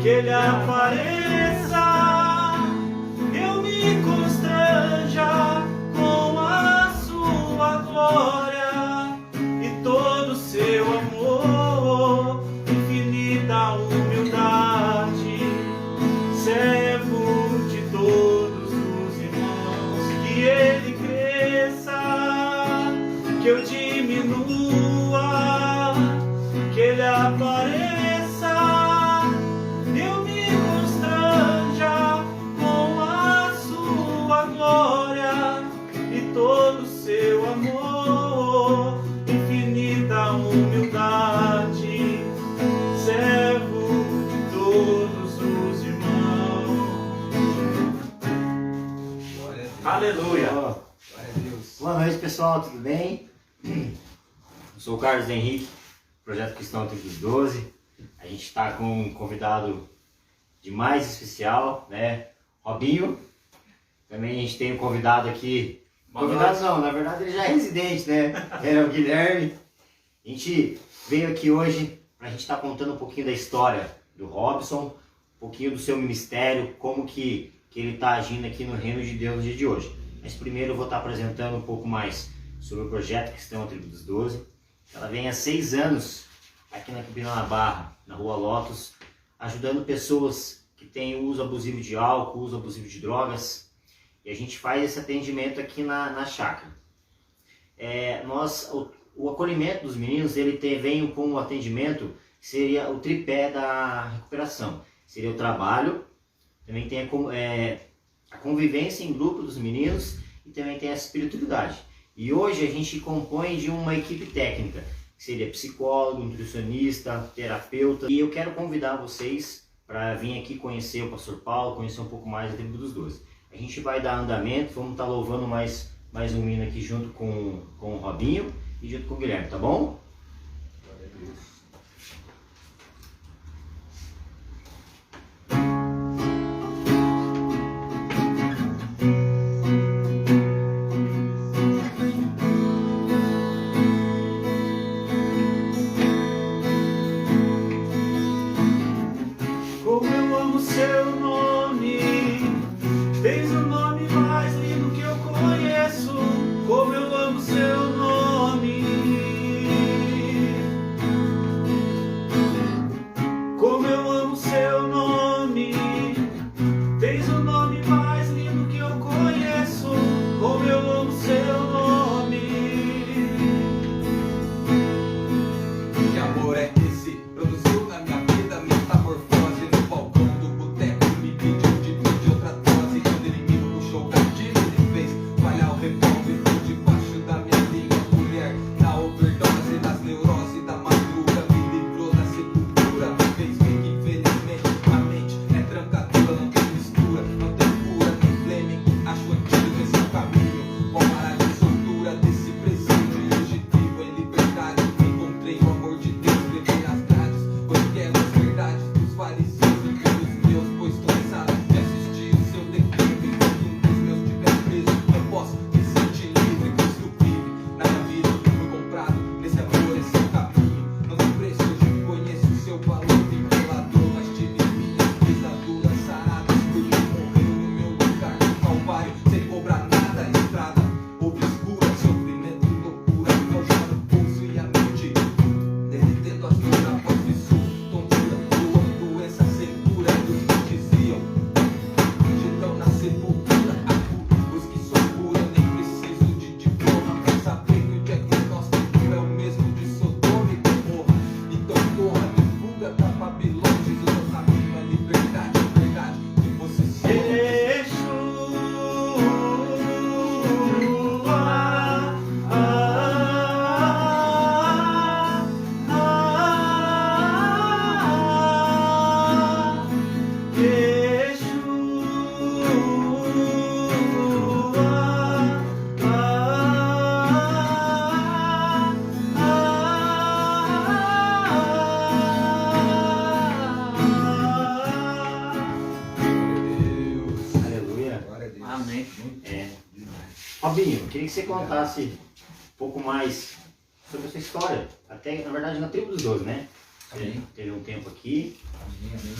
que ele apareça, eu me constranja com a sua glória e todo o seu amor, infinita humildade, servo de todos os irmãos, que ele cresça, que eu diminua, que ele apareça, eu me constranja com a sua glória e todo o seu amor, infinita humildade, servo de todos os irmãos. Aleluia. Glória a Deus. Boa noite, pessoal, tudo bem? Eu sou o Carlos Henrique, Projeto Cristão Tribo dos 12. A gente está com um convidado de mais especial, né? Robinho. Também a gente tem um convidado aqui. Convidado não, na verdade ele já é residente, né? É o Guilherme. A gente veio aqui hoje para a gente estar contando um pouquinho da história do Robson, um pouquinho do seu ministério, como que ele está agindo aqui no Reino de Deus no dia de hoje. Mas primeiro eu vou estar apresentando um pouco mais sobre o Projeto Cristão Tribo dos 12. Ela vem há 6 anos aqui na Campina da Barra, na Rua Lotus, ajudando pessoas que têm uso abusivo de álcool, uso abusivo de drogas. E a gente faz esse atendimento aqui na chácara. O acolhimento dos meninos, ele vem com o atendimento, que seria o tripé da recuperação. Seria o trabalho, também tem a convivência em grupo dos meninos e também tem a espiritualidade. E hoje a gente compõe de uma equipe técnica, que seria psicólogo, nutricionista, terapeuta. E eu quero convidar vocês para vir aqui conhecer o Pastor Paulo, conhecer um pouco mais da Tribo dos 12. A gente vai dar andamento, vamos estar louvando mais um menino aqui junto com o Robinho e junto com o Guilherme, tá bom? Glória a Deus. Como eu amo seu nome, tens o nome mais lindo que eu conheço. Como eu amo seu nome, como eu amo seu nome, tens o nome mais lindo que eu conheço. Como eu amo seu nome. Que amor é esse? Produziu na minha vida metamorfose no balcão do boteco. Me pediu de pedir outra dose. Quando ele me puxou o gatilho, ele fez falhar o revólver por debaixo da minha língua. Mulher na overdose, nas neuroses da madruga, me livrou da sepultura. Fez bem que infelizmente a mente é trancadura. Não tem mistura, não tem cura, nem Fleming. Acho antigo esse caminho. Qual parar de soltura desse presídio. E hoje vivo em liberdade. Encontrei o amor de Deus, bebi nas grades. Hoje quero as verdades dos fariseus e pelos meus. Pois tô cansado de assistir o seu declínio. Enquanto um dos meus tiver preso, eu posso me sentir livre. Cristo vive na minha vida. Fui comprado nesse amor, esse caminho. Não tem preço, hoje conheço o seu valor. Vim pela dor, mas tive minhas pisaduras saradas. Por mim morreu no meu lugar no Calvário, sem cobrar nada. Estrada obscura, sofrimento e loucura. Forja no pulso e a mente, derretendo as dores após isso. Tontura, tua doença sem cura. E os que diziam estão na sepultura. Os que só curam, nem preciso de diploma pra saber que o diagnóstico é o mesmo de Sodoma e Gomorra. Então corra, de fuga da Babilônia. Jesus é o caminho, a liberdade, a verdade que você se Aleluia. Glória a Deus. Amém. Robinho, eu queria que você contasse um pouco mais sobre a sua história. Até, na verdade, na Tribo dos 12, né? Você Amém. teve um tempo aqui. Amém, amém.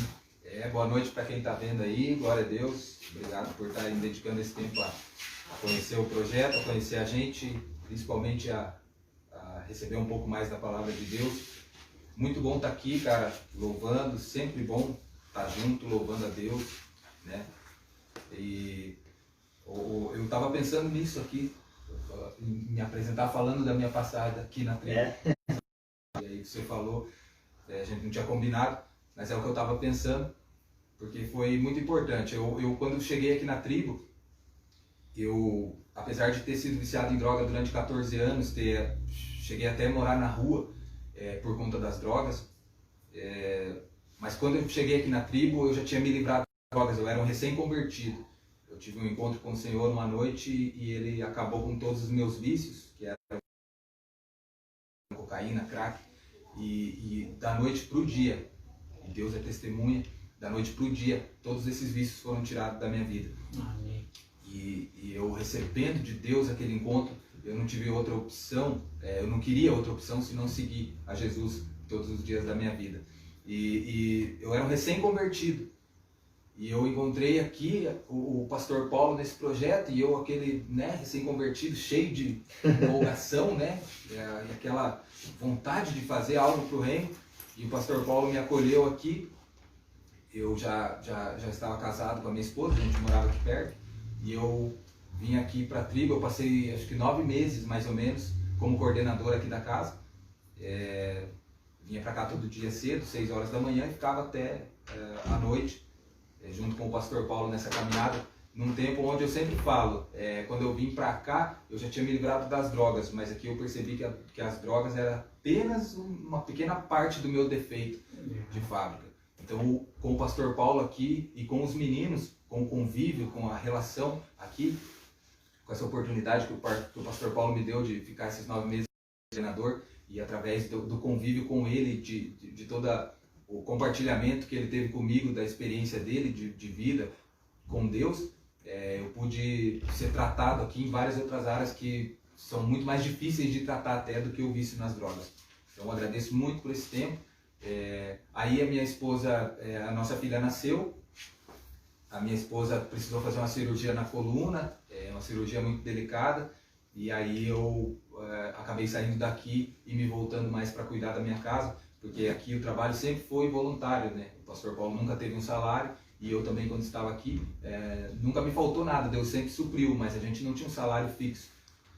Boa noite para quem está vendo aí, glória a Deus. Obrigado por estarem dedicando esse tempo a conhecer o projeto, a conhecer a gente, principalmente a receber um pouco mais da palavra de Deus. Muito bom estar aqui, cara, louvando, sempre bom estar junto, louvando a Deus, né? E eu estava pensando nisso aqui, em me apresentar falando da minha passada aqui na tribo. E aí você falou, a gente não tinha combinado, mas é o que eu estava pensando, porque foi muito importante. Eu quando cheguei aqui na tribo, apesar de ter sido viciado em droga durante 14 anos, cheguei até a morar na rua por conta das drogas, mas quando eu cheguei aqui na tribo, eu já tinha me livrado das drogas, eu era um recém-convertido. Eu tive um encontro com o Senhor uma noite e Ele acabou com todos os meus vícios, que era cocaína, crack, e da noite para o dia, e Deus é testemunha, da noite para o dia, todos esses vícios foram tirados da minha vida. Amém. E eu recebendo de Deus aquele encontro, eu não tive outra opção, eu não queria outra opção senão seguir a Jesus todos os dias da minha vida. E eu era um recém-convertido. E eu encontrei aqui o pastor Paulo nesse projeto, e eu, aquele recém-convertido, cheio de empolgação, e aquela vontade de fazer algo para o reino. E o pastor Paulo me acolheu aqui. Eu já estava casado com a minha esposa, a gente morava aqui perto. E eu vim aqui para a tribo, eu passei acho que 9 meses mais ou menos como coordenador aqui da casa. Vinha para cá todo dia cedo, 6 horas da manhã, e ficava até a noite, junto com o pastor Paulo nessa caminhada, num tempo onde eu sempre falo, quando eu vim para cá, eu já tinha me livrado das drogas, mas aqui eu percebi que as drogas eram apenas uma pequena parte do meu defeito de fábrica. Então, com o pastor Paulo aqui e com os meninos, com o convívio, com a relação aqui, com essa oportunidade que o pastor Paulo me deu de ficar esses 9 meses como treinador, e através do convívio com ele, de todo o compartilhamento que ele teve comigo, da experiência dele de vida com Deus, eu pude ser tratado aqui em várias outras áreas que são muito mais difíceis de tratar até do que o vício nas drogas. Então eu agradeço muito por esse tempo. Aí a minha esposa, a nossa filha nasceu, a minha esposa precisou fazer uma cirurgia na coluna, uma cirurgia muito delicada, e aí eu acabei saindo daqui e me voltando mais para cuidar da minha casa, porque aqui o trabalho sempre foi voluntário, né? O pastor Paulo nunca teve um salário, e eu também, quando estava aqui, nunca me faltou nada, Deus sempre supriu, mas a gente não tinha um salário fixo.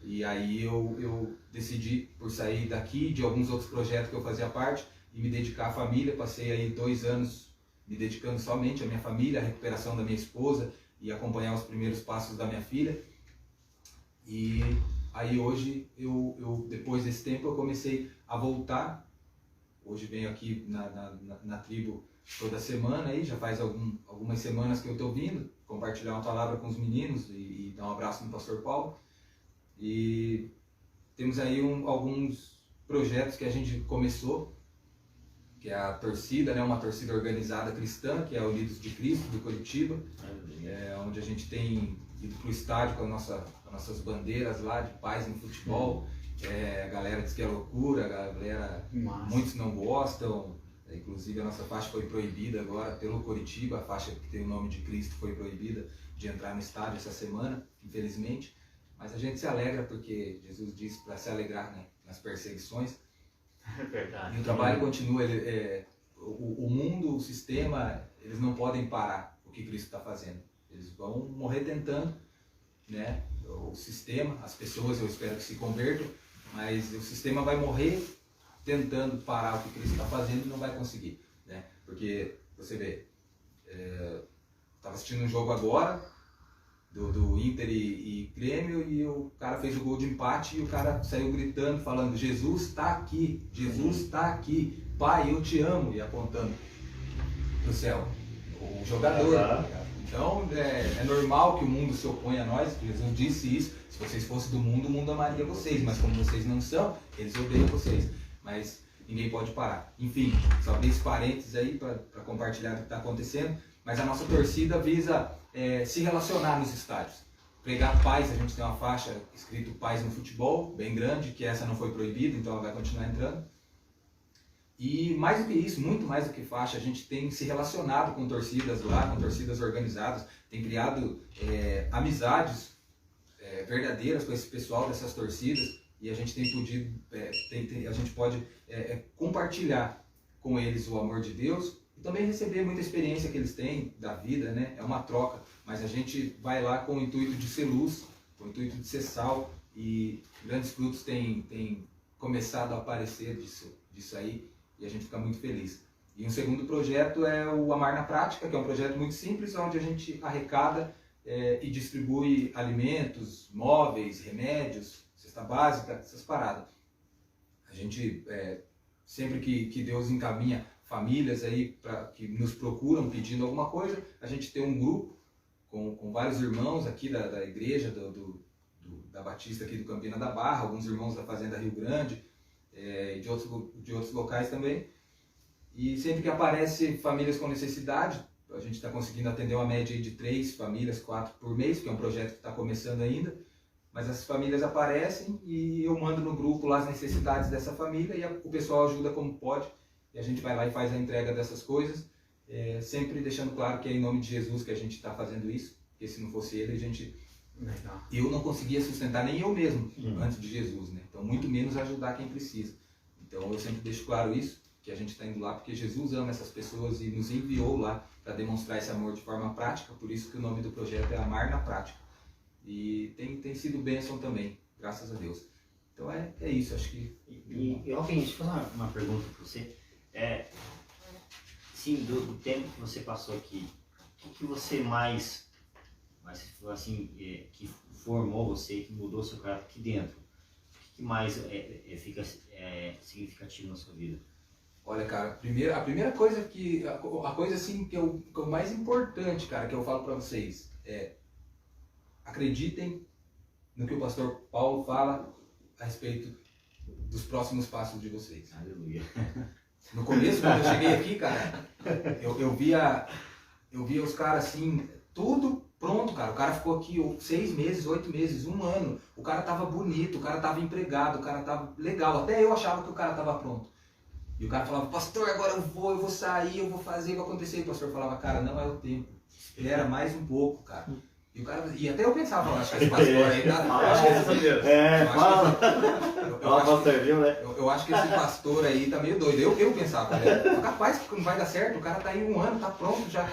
E aí eu decidi por sair daqui, de alguns outros projetos que eu fazia parte, e me dedicar à família. Passei aí 2 anos me dedicando somente à minha família, à recuperação da minha esposa e acompanhar os primeiros passos da minha filha. E aí hoje, depois desse tempo, eu comecei a voltar. Hoje venho aqui na tribo toda semana, aí já faz algumas semanas que eu estou vindo compartilhar uma palavra com os meninos e dar um abraço no pastor Paulo. E temos aí alguns projetos que a gente começou, que é a torcida, uma torcida organizada cristã, que é o Unidos de Cristo, do Curitiba, onde a gente tem ido para o estádio com as nossas bandeiras lá de paz no futebol. A galera diz que é loucura, muitos não gostam, inclusive a nossa faixa foi proibida agora pelo Curitiba, a faixa que tem o nome de Cristo foi proibida de entrar no estádio essa semana, infelizmente. Mas a gente se alegra porque Jesus disse para se alegrar, nas perseguições. É verdade. E o trabalho continua, o mundo, o sistema, eles não podem parar o que Cristo está fazendo. Eles vão morrer tentando, o sistema, as pessoas eu espero que se convertam, mas o sistema vai morrer tentando parar o que Cristo está fazendo e não vai conseguir. Porque, você vê, estava assistindo um jogo agora, do Inter e Grêmio, e o cara fez o gol de empate e o cara saiu gritando, falando: Jesus está aqui, Jesus está aqui, Pai, eu te amo, e apontando para o céu, o jogador. Então é normal que o mundo se oponha a nós. Jesus disse isso: se vocês fossem do mundo, o mundo amaria vocês, mas como vocês não são, eles odeiam vocês. Mas ninguém pode parar. Enfim, só abrir esse parênteses aí para compartilhar o que está acontecendo. Mas a nossa torcida visa se relacionar nos estádios, pregar paz. A gente tem uma faixa escrito Paz no Futebol, bem grande, que essa não foi proibida, então ela vai continuar entrando. E mais do que isso, muito mais do que faixa, a gente tem se relacionado com torcidas lá, com torcidas organizadas, tem criado amizades verdadeiras com esse pessoal dessas torcidas, e a gente tem podido, a gente pode compartilhar com eles o amor de Deus e também receber muita experiência que eles têm da vida, né? É uma troca, mas a gente vai lá com o intuito de ser luz, com o intuito de ser sal, e grandes frutos têm começado a aparecer disso aí, e a gente fica muito feliz. E um segundo projeto é o Amar na Prática, que é um projeto muito simples, onde a gente arrecada e distribui alimentos, móveis, remédios, cesta básica, essas paradas. A gente, sempre que Deus encaminha famílias aí que nos procuram pedindo alguma coisa, a gente tem um grupo com vários irmãos aqui da igreja, da Batista aqui do Campina da Barra, alguns irmãos da Fazenda Rio Grande, e de outros locais também. E sempre que aparece famílias com necessidade, a gente está conseguindo atender uma média aí de 3 famílias, 4 por mês, porque é um projeto que está começando ainda. Mas essas famílias aparecem e eu mando no grupo lá as necessidades dessa família e o pessoal ajuda como pode. E a gente vai lá e faz a entrega dessas coisas, sempre deixando claro que é em nome de Jesus que a gente está fazendo isso, porque se não fosse ele, eu não conseguia sustentar nem eu mesmo antes de Jesus, né? Então muito menos ajudar quem precisa. Então eu sempre deixo claro isso, que a gente está indo lá porque Jesus ama essas pessoas e nos enviou lá para demonstrar esse amor de forma prática, por isso que o nome do projeto é Amar na Prática. E tem sido bênção também, graças a Deus. Então é isso, acho que... E Alvin, deixa eu fazer uma pergunta para você. Sim, do tempo que você passou aqui, o que você mais assim, que formou você, que mudou seu caráter aqui dentro? O que mais fica significativo na sua vida? Olha, cara, a primeira coisa a coisa assim que é o mais importante, cara, que eu falo para vocês acreditem no que o pastor Paulo fala a respeito dos próximos passos de vocês. Aleluia. No começo, quando eu cheguei aqui, cara, eu via os caras assim, tudo pronto, cara. O cara ficou aqui 6 meses, 8 meses, 1 ano. O cara tava bonito, o cara tava empregado, o cara tava legal. Até eu achava que o cara tava pronto. E o cara falava, pastor, agora eu vou sair, eu vou fazer, vai acontecer. E o pastor falava, cara, não é o tempo. Espera mais um pouco, cara. E até eu pensava, acho que esse pastor aí eu acho que esse pastor aí tá meio doido. Eu pensava, capaz que não vai dar certo, o cara tá aí 1 ano, tá pronto já.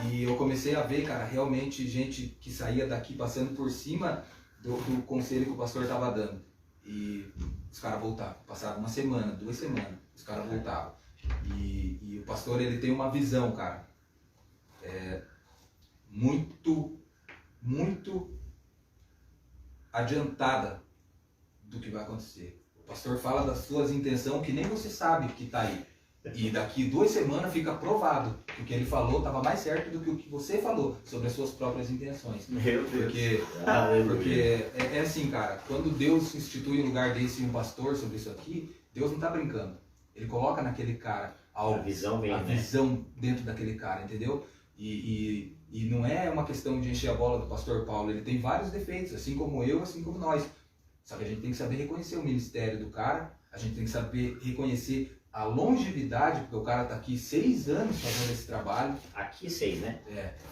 E eu comecei a ver, cara, realmente gente que saía daqui passando por cima do conselho que o pastor tava dando. E os caras voltavam, passava 1 semana, 2 semanas, os caras voltavam. E o pastor, ele tem uma visão, cara, muito adiantada do que vai acontecer. O pastor fala das suas intenções que nem você sabe que está aí. E daqui 2 semanas fica provado que o que ele falou estava mais certo do que o que você falou sobre as suas próprias intenções. Meu Deus. Porque é assim, cara, quando Deus institui um lugar desse um pastor sobre isso aqui, Deus não está brincando. Ele coloca naquele cara A visão vem, visão dentro daquele cara, entendeu? E não é uma questão de encher a bola do pastor Paulo, ele tem vários defeitos, assim como eu, assim como nós. Só que a gente tem que saber reconhecer o ministério do cara, a gente tem que saber reconhecer a longevidade, porque o cara tá aqui 6 anos fazendo esse trabalho. Aqui 6, né?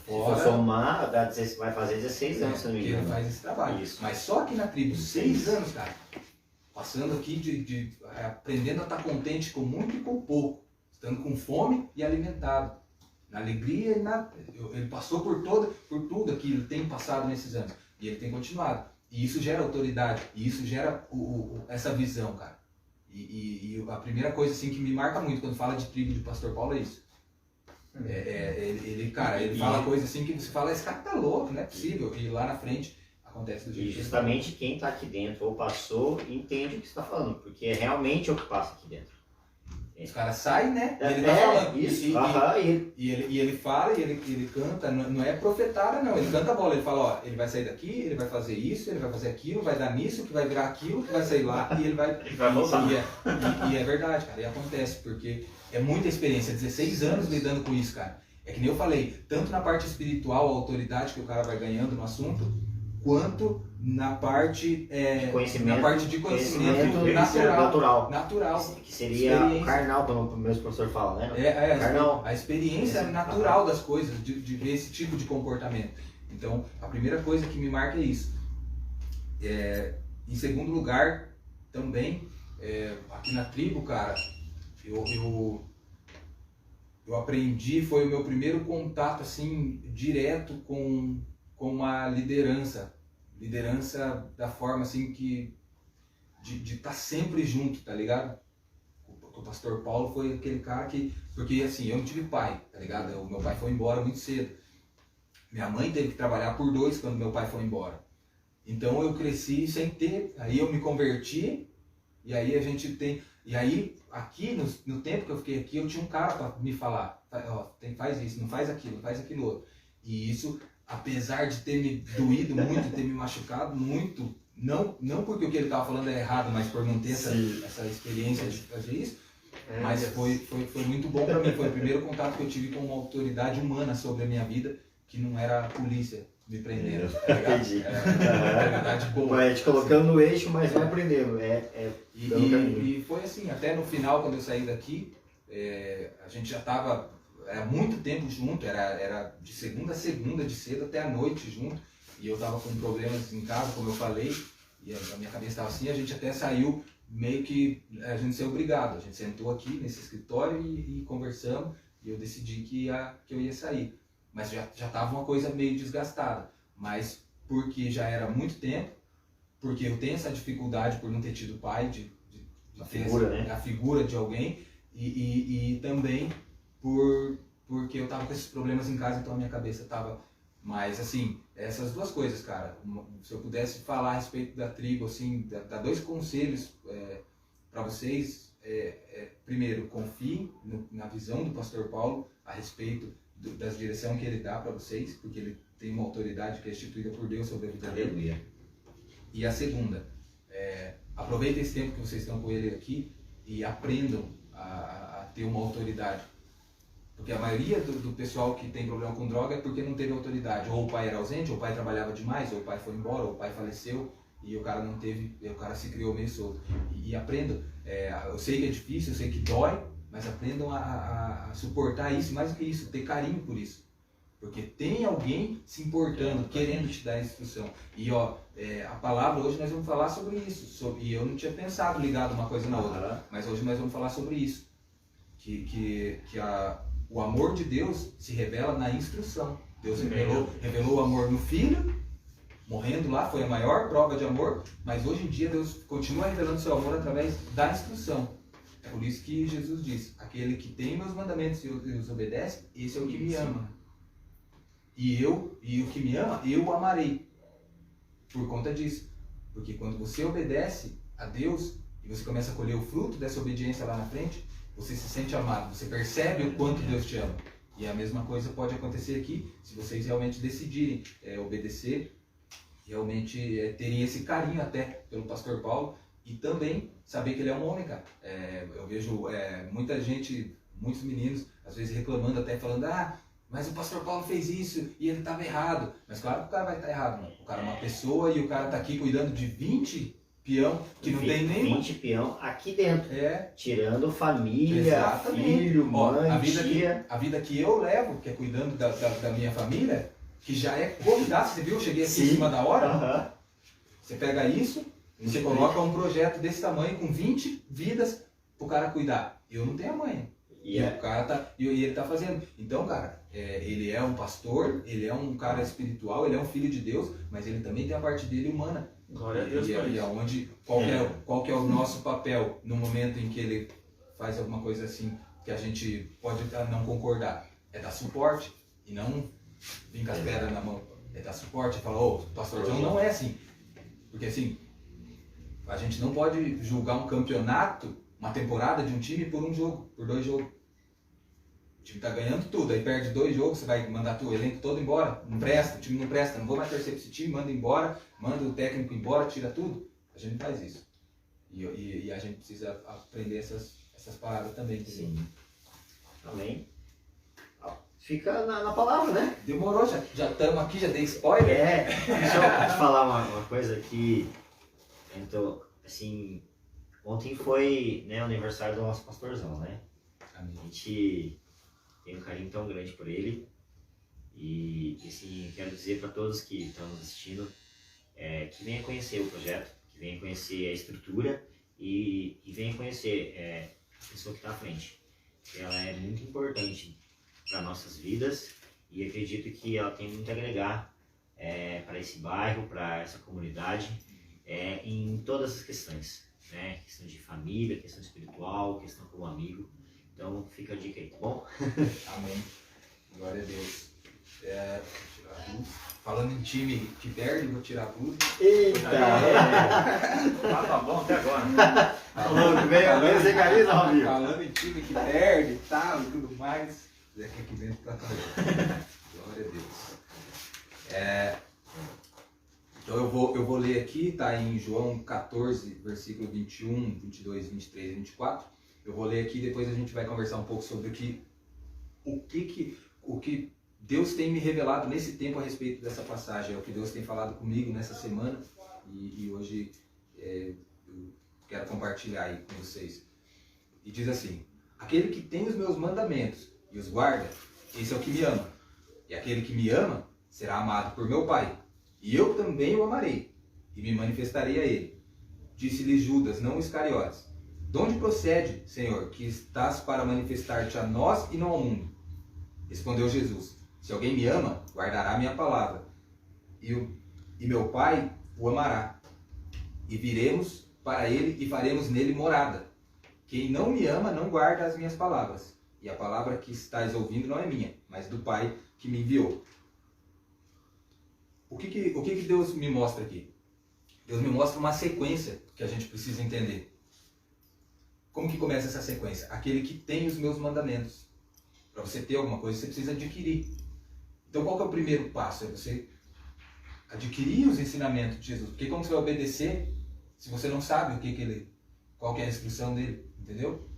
Fora, se for somar, vai fazer 16 anos, se não me que engano. ele faz esse trabalho. Isso. Mas só aqui na tribo, 6 anos, cara, passando aqui aprendendo a estar contente com muito e com pouco, estando com fome e alimentado. Na alegria e ele passou por tudo aquilo que ele tem passado nesses anos. E ele tem continuado. E isso gera autoridade. E isso gera essa visão, cara. E a primeira coisa assim, que me marca muito quando fala de tribo de pastor Paulo é isso. Ele fala coisas assim que você fala, esse cara tá louco, não é possível. E lá na frente acontece do jeito que justamente quem está aqui dentro ou passou entende o que você está falando. Porque é realmente o que passa aqui dentro. Os caras saem, né? E ele tá falando. Isso. E ele fala, e ele canta, não é profetada não, ele canta a bola, ele fala, ó, ele vai sair daqui, ele vai fazer isso, ele vai fazer aquilo, vai dar nisso, que vai virar aquilo, que vai sair lá, e ele vai voltar. E é verdade, cara, e acontece, porque é muita experiência, 16 anos lidando com isso, cara. É que nem eu falei, tanto na parte espiritual, a autoridade que o cara vai ganhando no assunto, quanto na parte, de conhecimento natural. Que seria carnal, como o meu professor fala, né? Carnal. A experiência natural das coisas, de ver esse tipo de comportamento. Então, a primeira coisa que me marca é isso. Em segundo lugar, também, aqui na tribo, cara, eu aprendi, foi o meu primeiro contato, assim, direto com uma liderança da forma, assim, que de estar sempre junto, tá ligado? O pastor Paulo foi aquele cara que, porque assim, eu não tive pai, tá ligado? O meu pai foi embora muito cedo. Minha mãe teve que trabalhar por 2 quando meu pai foi embora. Então eu cresci sem ter, aí eu me converti, e aí a gente tem, e aí aqui no tempo que eu fiquei aqui, eu tinha um cara para me falar, ó, faz isso, não faz aquilo outro. E isso, apesar de ter me doído muito, ter me machucado muito, não porque o que ele estava falando é errado, mas por não ter essa experiência de fazer isso, mas foi muito bom para mim. Foi o primeiro contato que eu tive com uma autoridade humana sobre a minha vida, que não era a polícia me prendendo. Entendi. Autoridade boa. Vai te colocando no eixo, mas não aprendendo. E foi assim, até no final, quando eu saí daqui, a gente já estava muito tempo junto, era de segunda a segunda, de cedo até a noite junto, e eu estava com problemas em casa, como eu falei, e a minha cabeça estava assim, a gente até saiu meio que a gente ser obrigado, a gente sentou aqui nesse escritório e conversamos, e eu decidi que eu ia sair, mas já estava uma coisa meio desgastada, mas porque já era muito tempo, porque eu tenho essa dificuldade por não ter tido pai, de ter a figura de alguém, e também porque eu tava com esses problemas em casa, então a minha cabeça tava... Mas assim, essas duas coisas, cara, se eu pudesse falar a respeito da tribo, assim, dar 2 conselhos para vocês, primeiro, confie na visão do pastor Paulo a respeito da direção que ele dá para vocês, porque ele tem uma autoridade que é instituída por Deus sobre a vida dele. E a segunda, aproveitem esse tempo que vocês estão com ele aqui e aprendam a ter uma autoridade. Porque a maioria do pessoal que tem problema com droga é porque não teve autoridade. Ou o pai era ausente, ou o pai trabalhava demais, ou o pai foi embora, ou o pai faleceu e o cara não teve, o cara se criou meio solto. E aprendam, eu sei que é difícil, eu sei que dói, mas aprendam a suportar isso, mais do que isso, ter carinho por isso. Porque tem alguém se importando, querendo te dar instrução. E a palavra, hoje nós vamos falar sobre isso. E eu não tinha pensado ligado uma coisa na outra, mas hoje nós vamos falar sobre isso. O amor de Deus se revela na instrução. Deus revelou o amor no Filho, morrendo lá, foi a maior prova de amor, mas hoje em dia Deus continua revelando seu amor através da instrução. É por isso que Jesus diz, aquele que tem meus mandamentos e os obedece, esse é o que me ama. E o que me ama, eu o amarei. Por conta disso. Porque quando você obedece a Deus, e você começa a colher o fruto dessa obediência lá na frente, você se sente amado, você percebe o quanto Deus te ama. E a mesma coisa pode acontecer aqui, se vocês realmente decidirem obedecer, realmente terem esse carinho até pelo pastor Paulo, e também saber que ele é um homem, cara. Eu vejo muita gente, muitos meninos, às vezes reclamando até, falando, mas o pastor Paulo fez isso e ele estava errado. Mas claro que o cara vai estar errado, mano. O cara é uma pessoa e o cara está aqui cuidando de 20 peão que não tem nem 20 peão aqui dentro, tirando família, filho, mãe, tia. A vida que eu levo, que é cuidando da minha família, que já é convidado, você viu, eu cheguei aqui em cima da hora, você pega isso, e você coloca um projeto desse tamanho com 20 vidas pro cara cuidar. Eu não tenho a mãe. E o cara ele tá fazendo. Então, cara, ele é um pastor, ele é um cara espiritual, ele é um filho de Deus, mas ele também tem a parte dele humana. Glória a Deus. Qual que é o nosso papel no momento em que ele faz alguma coisa assim que a gente pode não concordar? É dar suporte e não vir com as pedras na mão. É dar suporte e falar, pastor João não é assim. Porque assim, a gente não pode julgar um campeonato, uma temporada de um time por um jogo, por 2 jogos. O time tá ganhando tudo, aí perde 2 jogos, você vai mandar o elenco todo embora, não presta, o time não presta, não vou mais torcer pra esse time, manda embora, manda o técnico embora, tira tudo. A gente faz isso. E a gente precisa aprender essas paradas também. Entendeu? Sim. Amém. fica na palavra, né? Demorou, já estamos aqui, já dei spoiler. Deixa eu te falar uma coisa que, então, assim, ontem foi, né, o aniversário do nosso pastorzão, né? A gente tem um carinho tão grande por ele e, assim, quero dizer para todos que estão nos assistindo que venham conhecer o projeto, que venham conhecer a estrutura e venham conhecer a pessoa que está à frente. Ela é muito importante para nossas vidas e acredito que ela tem muito a agregar para esse bairro, para essa comunidade, em todas as questões, né? Questão de família, questão espiritual, questão como amigo. Então fica a dica aí, tá bom? Amém. Glória a Deus. Vou tirar a blusa. Falando em time que perde, vou tirar a blusa. Eita! Tá bom até agora. Tá louco, veio sem carinho, Robinho. Falando em time que perde e tal e tudo mais. Zé aqui dentro tá falando. Glória a Deus. Então eu vou ler aqui, tá em João 14, versículo 21, 22, 23 e 24. Eu vou ler aqui e depois a gente vai conversar um pouco sobre o que Deus tem me revelado nesse tempo a respeito dessa passagem. É o que Deus tem falado comigo nessa semana e hoje eu quero compartilhar aí com vocês. E diz assim: aquele que tem os meus mandamentos e os guarda, esse é o que me ama. E aquele que me ama será amado por meu Pai. E eu também o amarei e me manifestarei a ele. Disse-lhe Judas, não Iscariotes: de onde procede, Senhor, que estás para manifestar-te a nós e não ao mundo? Respondeu Jesus: se alguém me ama, guardará a minha palavra. E meu Pai o amará. E viremos para ele e faremos nele morada. Quem não me ama não guarda as minhas palavras. E a palavra que estáis ouvindo não é minha, mas do Pai que me enviou. O que Deus me mostra aqui? Deus me mostra uma sequência que a gente precisa entender. Como que começa essa sequência? Aquele que tem os meus mandamentos. Para você ter alguma coisa, você precisa adquirir. Então qual que é o primeiro passo? É você adquirir os ensinamentos de Jesus. Porque como você vai obedecer se você não sabe qual que é a instrução dele? Entendeu?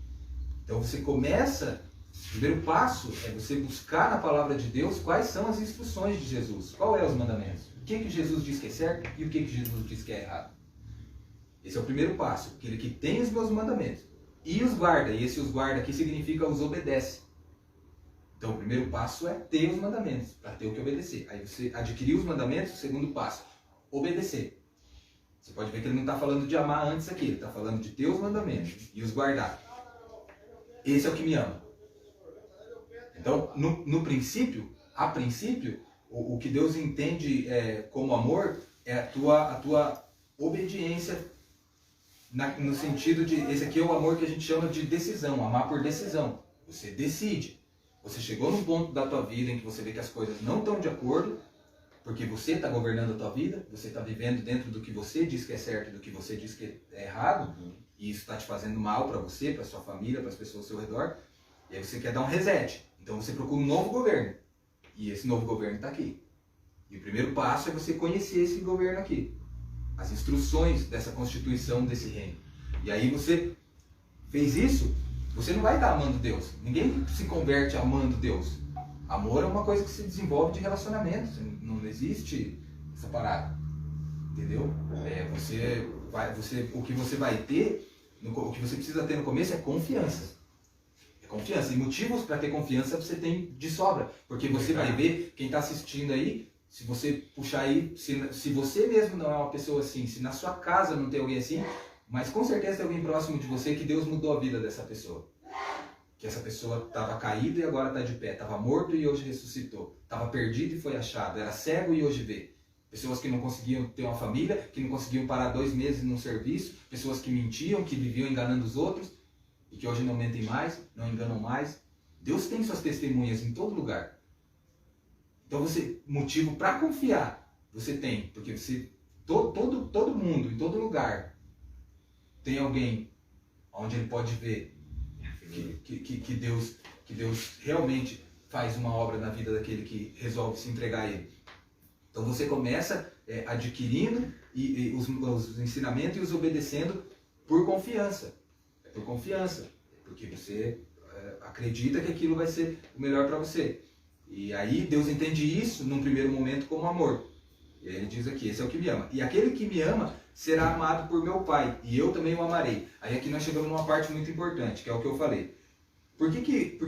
Então você começa, o primeiro passo é você buscar na palavra de Deus quais são as instruções de Jesus. Qual é os mandamentos? O que Jesus diz que é certo e o que Jesus diz que é errado. Esse é o primeiro passo. Aquele que tem os meus mandamentos e os guarda. E esse os guarda aqui significa os obedece. Então o primeiro passo é ter os mandamentos, para ter o que obedecer. Aí você adquiriu os mandamentos, o segundo passo, obedecer. Você pode ver que ele não está falando de amar antes aqui, ele está falando de ter os mandamentos e os guardar. Esse é o que me ama. Então, no princípio, a princípio, o que Deus entende como amor é a tua obediência, no sentido de, esse aqui é o amor que a gente chama de decisão, amar por decisão. Você decide. Você chegou num ponto da tua vida em que você vê que as coisas não estão de acordo, porque você está governando a tua vida, você está vivendo dentro do que você diz que é certo e do que você diz que é errado, e isso está te fazendo mal para você, para sua família, para as pessoas ao seu redor, e aí você quer dar um reset. Então você procura um novo governo, e esse novo governo está aqui. E o primeiro passo é você conhecer esse governo aqui, as instruções dessa constituição desse reino. E aí você fez isso, você não vai estar amando Deus. Ninguém se converte amando Deus. Amor é uma coisa que se desenvolve de relacionamento. Não existe essa parada. Entendeu? O que você vai ter, o que você precisa ter no começo é confiança. É confiança. E motivos para ter confiança você tem de sobra. Porque você vai ver, quem está assistindo aí, se você puxar aí, se você mesmo não é uma pessoa assim, se na sua casa não tem alguém assim, mas com certeza tem alguém próximo de você que Deus mudou a vida dessa pessoa. Que essa pessoa estava caída e agora está de pé. Estava morto e hoje ressuscitou. Estava perdido e foi achado. Era cego e hoje vê. Pessoas que não conseguiam ter uma família, que não conseguiam parar 2 meses num serviço. Pessoas que mentiam, que viviam enganando os outros. E que hoje não mentem mais, não enganam mais. Deus tem suas testemunhas em todo lugar. Então motivo para confiar, você tem. Porque todo mundo, em todo lugar, tem alguém onde ele pode ver que Deus realmente faz uma obra na vida daquele que resolve se entregar a ele. Então você começa adquirindo os ensinamentos e os obedecendo por confiança. É por confiança, porque você acredita que aquilo vai ser o melhor para você. E aí Deus entende isso num primeiro momento como amor. E aí ele diz aqui, esse é o que me ama. E aquele que me ama será amado por meu Pai, e eu também o amarei. Aí aqui nós chegamos numa parte muito importante, que é o que eu falei. Por que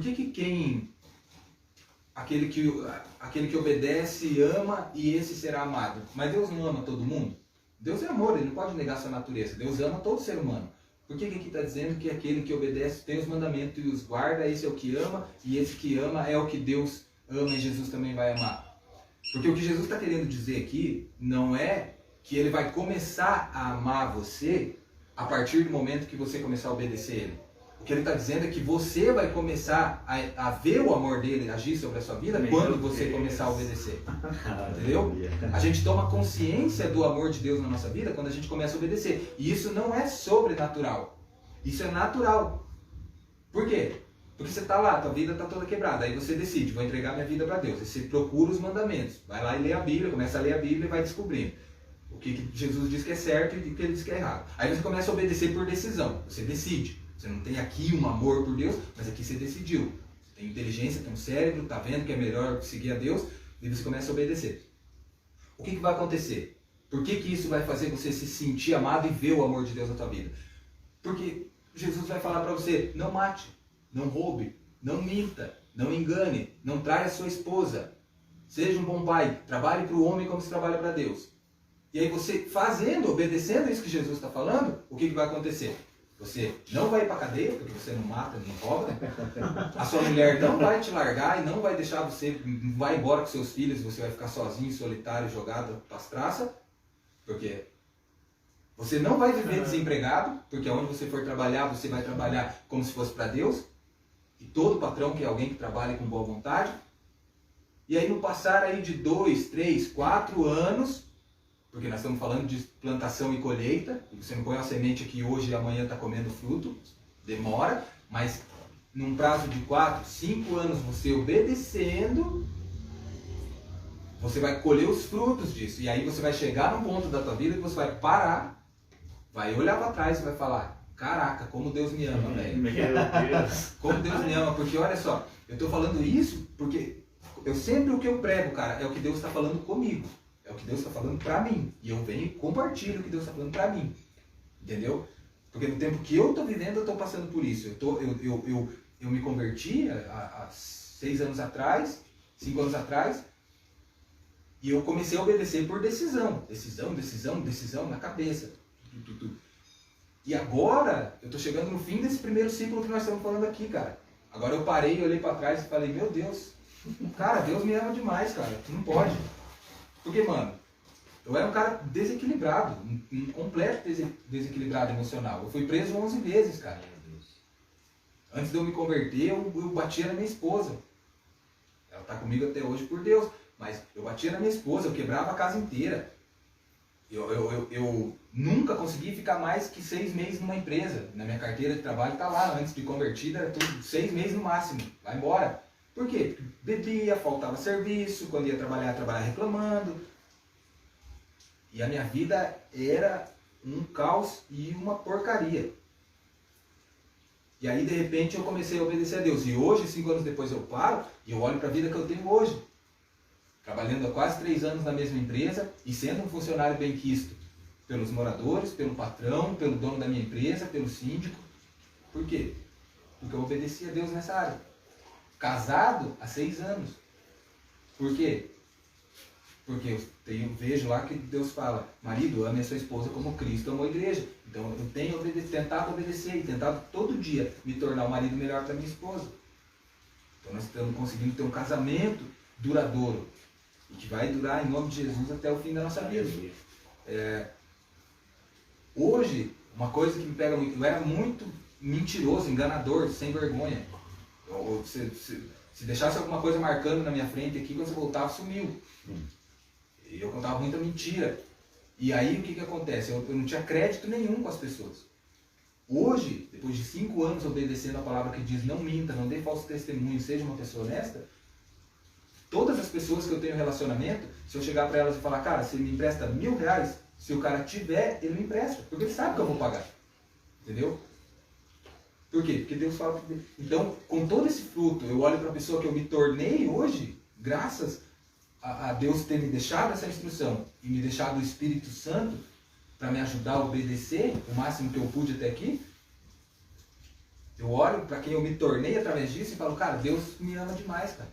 aquele que obedece ama e esse será amado? Mas Deus não ama todo mundo? Deus é amor, ele não pode negar sua natureza. Deus ama todo ser humano. Por que aqui está dizendo que aquele que obedece tem os mandamentos e os guarda, esse é o que ama, e esse que ama é o que Deus ama e Jesus também vai amar? Porque o que Jesus está querendo dizer aqui não é que ele vai começar a amar você a partir do momento que você começar a obedecer ele. O que ele está dizendo é que você vai começar a ver o amor dele agir sobre a sua vida quando você começar a obedecer. Entendeu? A gente toma consciência do amor de Deus na nossa vida quando a gente começa a obedecer. E isso não é sobrenatural. Isso é natural. Por quê? Porque você está lá, tua vida está toda quebrada. Aí você decide, vou entregar minha vida para Deus. Aí você procura os mandamentos. Vai lá e lê a Bíblia, começa a ler a Bíblia e vai descobrindo o que Jesus diz que é certo e o que ele diz que é errado. Aí você começa a obedecer por decisão. Você decide. Você não tem aqui um amor por Deus, mas aqui você decidiu. Você tem inteligência, tem um cérebro, está vendo que é melhor seguir a Deus, e você começa a obedecer. O que vai acontecer? Por que isso vai fazer você se sentir amado e ver o amor de Deus na tua vida? Porque Jesus vai falar para você, não mate, não roube, não minta, não engane, não traia sua esposa. Seja um bom pai, trabalhe para o homem como se trabalha para Deus. E aí você fazendo, obedecendo isso que Jesus está falando, o que vai acontecer? Você não vai ir para a cadeia, porque você não mata, nem rouba. A sua mulher não vai te largar e não vai deixar você, vai embora com seus filhos, você vai ficar sozinho, solitário, jogado para as traças. Porque você não vai viver desempregado, porque onde você for trabalhar, você vai trabalhar como se fosse para Deus. E todo patrão quer alguém que trabalhe com boa vontade. E aí no passar aí de 2, 3, 4 anos... Porque nós estamos falando de plantação e colheita. E você não põe uma semente aqui hoje e amanhã está comendo fruto. Demora. Mas num prazo de 4, 5 anos você obedecendo, você vai colher os frutos disso. E aí você vai chegar num ponto da tua vida que você vai parar, vai olhar para trás e vai falar, caraca, como Deus me ama, velho. Meu Deus. Como Deus me ama. Porque olha só, eu estou falando isso porque o que eu prego, cara, é o que Deus está falando comigo. É o que Deus está falando para mim. E eu venho e compartilho o que Deus está falando para mim. Entendeu? Porque no tempo que eu estou vivendo, eu estou passando por isso. Eu me converti há 6 anos atrás, 5 anos atrás, e eu comecei a obedecer por decisão. Decisão na cabeça. E agora, eu estou chegando no fim desse primeiro ciclo que nós estamos falando aqui, cara. Agora eu parei, olhei para trás e falei, meu Deus, cara, Deus me ama demais, cara. Não pode. Porque, mano, eu era um cara desequilibrado, um completo desequilibrado emocional. Eu fui preso 11 vezes, cara. Antes de eu me converter, eu batia na minha esposa. Ela tá comigo até hoje por Deus, mas eu batia na minha esposa, eu quebrava a casa inteira. Eu nunca consegui ficar mais que 6 meses numa empresa. Na minha carteira de trabalho tá lá, antes de convertida, era tudo 6 meses no máximo, vai embora. Por quê? Porque bebia, faltava serviço, quando ia trabalhar reclamando. E a minha vida era um caos e uma porcaria. E aí, de repente, eu comecei a obedecer a Deus. E hoje, 5 anos depois, eu paro e eu olho para a vida que eu tenho hoje. Trabalhando há quase 3 anos na mesma empresa e sendo um funcionário bem-quisto pelos moradores, pelo patrão, pelo dono da minha empresa, pelo síndico. Por quê? Porque eu obedeci a Deus nessa área. Casado há 6 anos. Por quê? Porque eu vejo lá que Deus fala, marido, ame a sua esposa como Cristo amou a igreja. Então eu tenho tentado obedecer e tentado todo dia me tornar o marido melhor para minha esposa. Então nós estamos conseguindo ter um casamento duradouro. E que vai durar em nome de Jesus até o fim da nossa vida. Hoje, uma coisa que me pega muito, eu era muito mentiroso, enganador, sem vergonha. Se deixasse alguma coisa marcando na minha frente aqui, quando você voltava, sumiu. E eu contava muita mentira. E aí o que acontece? Eu não tinha crédito nenhum com as pessoas. Hoje, depois de 5 anos obedecendo a palavra que diz não minta, não dê falso testemunho, seja uma pessoa honesta, todas as pessoas que eu tenho relacionamento, se eu chegar para elas e falar, cara, você me empresta R$1.000, se o cara tiver, ele me empresta, porque ele sabe que eu vou pagar. Entendeu? Por quê? Porque Deus fala. Então, com todo esse fruto, eu olho para a pessoa que eu me tornei hoje, graças a Deus ter me deixado essa instrução e me deixado o Espírito Santo para me ajudar a obedecer o máximo que eu pude até aqui, eu olho para quem eu me tornei através disso e falo, cara, Deus me ama demais, cara.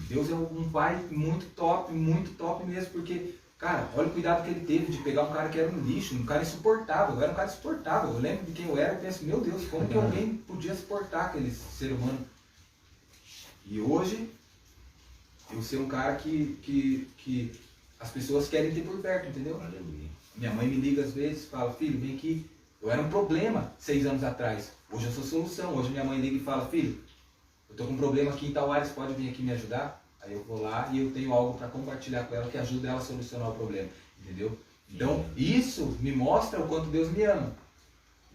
Deus é um pai muito top mesmo, porque, cara, olha o cuidado que ele teve de pegar um cara que era um lixo, um cara insuportável. Eu era um cara insuportável. Eu lembro de quem eu era e penso, meu Deus, como que alguém podia suportar aquele ser humano? E hoje, eu ser um cara que as pessoas querem ter por perto, entendeu? Aleluia. Minha mãe me liga às vezes, fala, filho, vem aqui. Eu era um problema 6 anos atrás. Hoje eu sou solução. Hoje minha mãe liga e fala, filho, eu tô com um problema aqui em tal área, você pode vir aqui me ajudar? Aí eu vou lá e eu tenho algo para compartilhar com ela que ajuda ela a solucionar o problema, entendeu? Então, isso me mostra o quanto Deus me ama,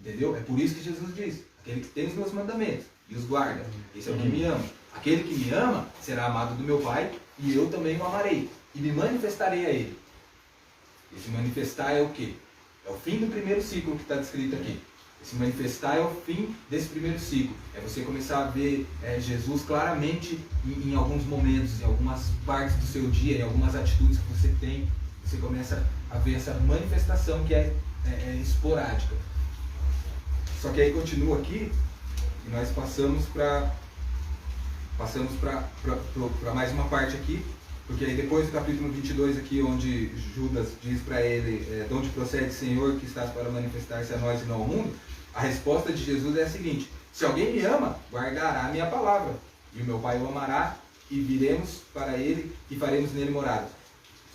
entendeu? É por isso que Jesus diz, aquele que tem os meus mandamentos e os guarda, esse é o que me ama. Aquele que me ama será amado do meu Pai e eu também o amarei e me manifestarei a ele. Esse manifestar é o quê? É o fim do primeiro ciclo que está descrito aqui. Esse manifestar é o fim desse primeiro ciclo. É você começar a ver Jesus claramente em alguns momentos, em algumas partes do seu dia, em algumas atitudes que você tem. Você começa a ver essa manifestação que é esporádica. Só que aí continua aqui e nós passamos para mais uma parte aqui. Porque aí depois do capítulo 22 aqui, onde Judas diz para ele, de onde procede, Senhor, que estás para manifestar-se a nós e não ao mundo, a resposta de Jesus é a seguinte, se alguém me ama, guardará a minha palavra, e o meu Pai o amará, e viremos para ele e faremos nele morada.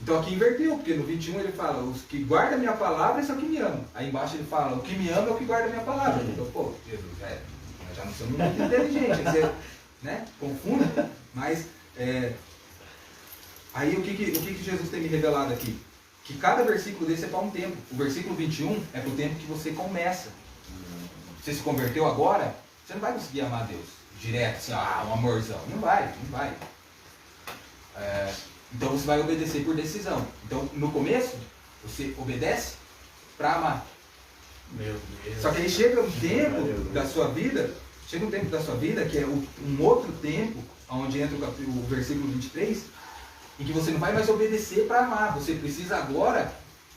Então aqui inverteu, porque no 21 ele fala, os que guardam a minha palavra são os que me amam. Aí embaixo ele fala, o que me ama é o que guarda a minha palavra. Então, pô, Jesus, nós já não somos muito inteligentes, você, né, confunde, mas... Aí o que Jesus tem me revelado aqui? Que cada versículo desse é para um tempo. O versículo 21 é para o tempo que você começa. Você se converteu agora, você não vai conseguir amar Deus direto, assim, um amorzão. Não vai. Então você vai obedecer por decisão. Então no começo, você obedece para amar. Meu Deus. Só que aí chega um tempo da sua vida, que é um outro tempo, onde entra o versículo 23, em que você não vai mais obedecer para amar. Você precisa agora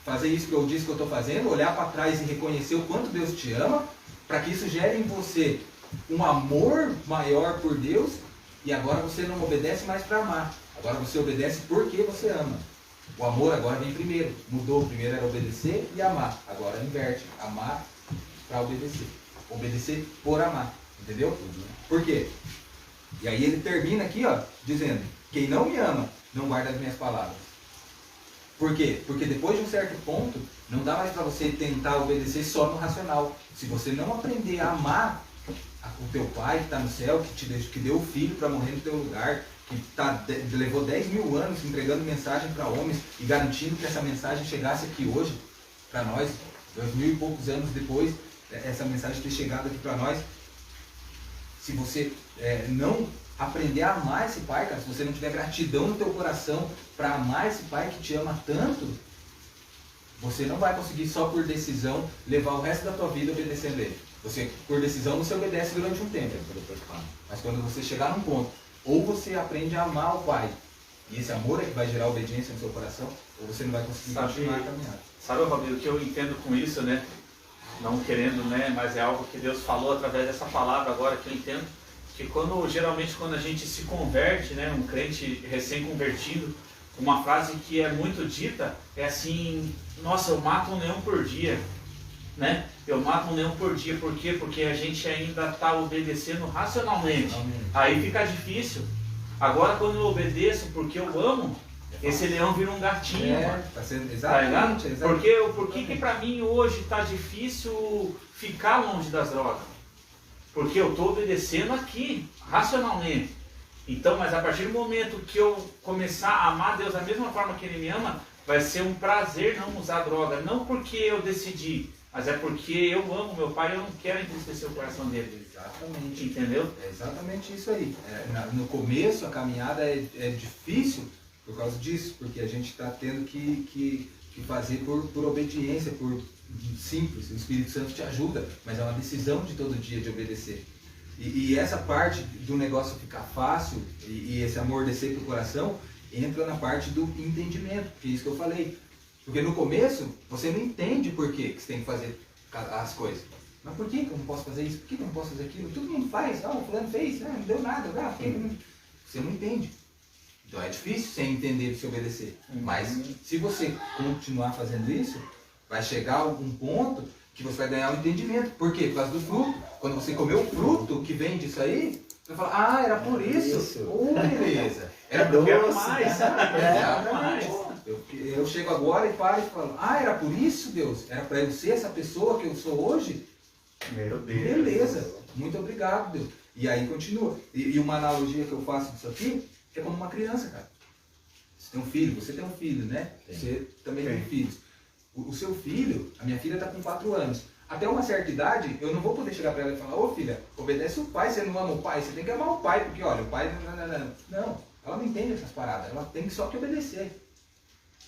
fazer isso que eu disse que eu estou fazendo, olhar para trás e reconhecer o quanto Deus te ama, para que isso gere em você um amor maior por Deus, e agora você não obedece mais para amar. Agora você obedece porque você ama. O amor agora vem primeiro. Mudou, o primeiro era obedecer e amar. Agora inverte. Amar para obedecer. Obedecer por amar. Entendeu? Por quê? E aí ele termina aqui, ó, dizendo, quem não me ama, não guarda as minhas palavras. Por quê? Porque depois de um certo ponto, não dá mais para você tentar obedecer só no racional. Se você não aprender a amar o teu pai que está no céu, que deu o filho para morrer no teu lugar, que levou 10 mil anos entregando mensagem para homens e garantindo que essa mensagem chegasse aqui hoje, para nós, 2000 e poucos anos depois, essa mensagem ter chegado aqui para nós. Se você não aprender a amar esse pai, cara, se você não tiver gratidão no teu coração para amar esse pai que te ama tanto, você não vai conseguir só por decisão levar o resto da tua vida obedecendo ele. Você, por decisão, você obedece durante um tempo, mas quando você chegar num ponto, ou você aprende a amar o pai, e esse amor é que vai gerar obediência no seu coração, ou você não vai conseguir continuar a caminhada. Sabe, Fabio, o que eu entendo com isso, né? Não querendo, né? Mas é algo que Deus falou através dessa palavra agora que eu entendo. Que geralmente quando a gente se converte, né, um crente recém-convertido, uma frase que é muito dita é assim, nossa, eu mato um leão por dia, né? Eu mato um leão por dia, por quê? Porque a gente ainda está obedecendo racionalmente. Aí fica difícil. Agora quando eu obedeço porque eu amo, esse leão vira um gatinho. Tá sendo exatamente. Por que para mim hoje está difícil ficar longe das drogas? Porque eu estou obedecendo aqui, racionalmente. Então, mas a partir do momento que eu começar a amar Deus da mesma forma que Ele me ama, vai ser um prazer não usar droga. Não porque eu decidi, mas é porque eu amo meu pai e eu não quero entristecer o coração dele. Exatamente. Entendeu? É exatamente isso aí. No começo, a caminhada é difícil por causa disso, porque a gente está tendo que fazer por obediência, por simples. O Espírito Santo te ajuda, mas é uma decisão de todo dia de obedecer. E essa parte do negócio ficar fácil e esse amor descer pro coração entra na parte do entendimento, que é isso que eu falei. Porque no começo você não entende por que você tem que fazer as coisas. Mas por que eu não posso fazer isso? Por que eu não posso fazer aquilo? Todo mundo faz, o fulano fez, não deu nada, por que não... Você não entende. Então é difícil sem entender e se obedecer. Mas se você continuar fazendo isso, vai chegar a algum ponto que você vai ganhar o entendimento. Por quê? Por causa do fruto. Quando você comer o fruto que vem disso aí, você vai falar, era por isso. Beleza. Era Eu quero doce. mais. Eu chego agora e paro e falo, era por isso, Deus? Era para eu ser essa pessoa que eu sou hoje? Meu Deus. Beleza. Muito obrigado, Deus. E aí continua. E uma analogia que eu faço disso aqui é como uma criança, cara. Você tem um filho, né? Sim. Você também tem filhos. O seu filho, a minha filha está com 4 anos. Até uma certa idade, eu não vou poder chegar para ela e falar, ô filha, obedece o pai, você não ama o pai, você tem que amar o pai, porque olha, o pai... Não, ela não entende essas paradas, ela tem só que obedecer.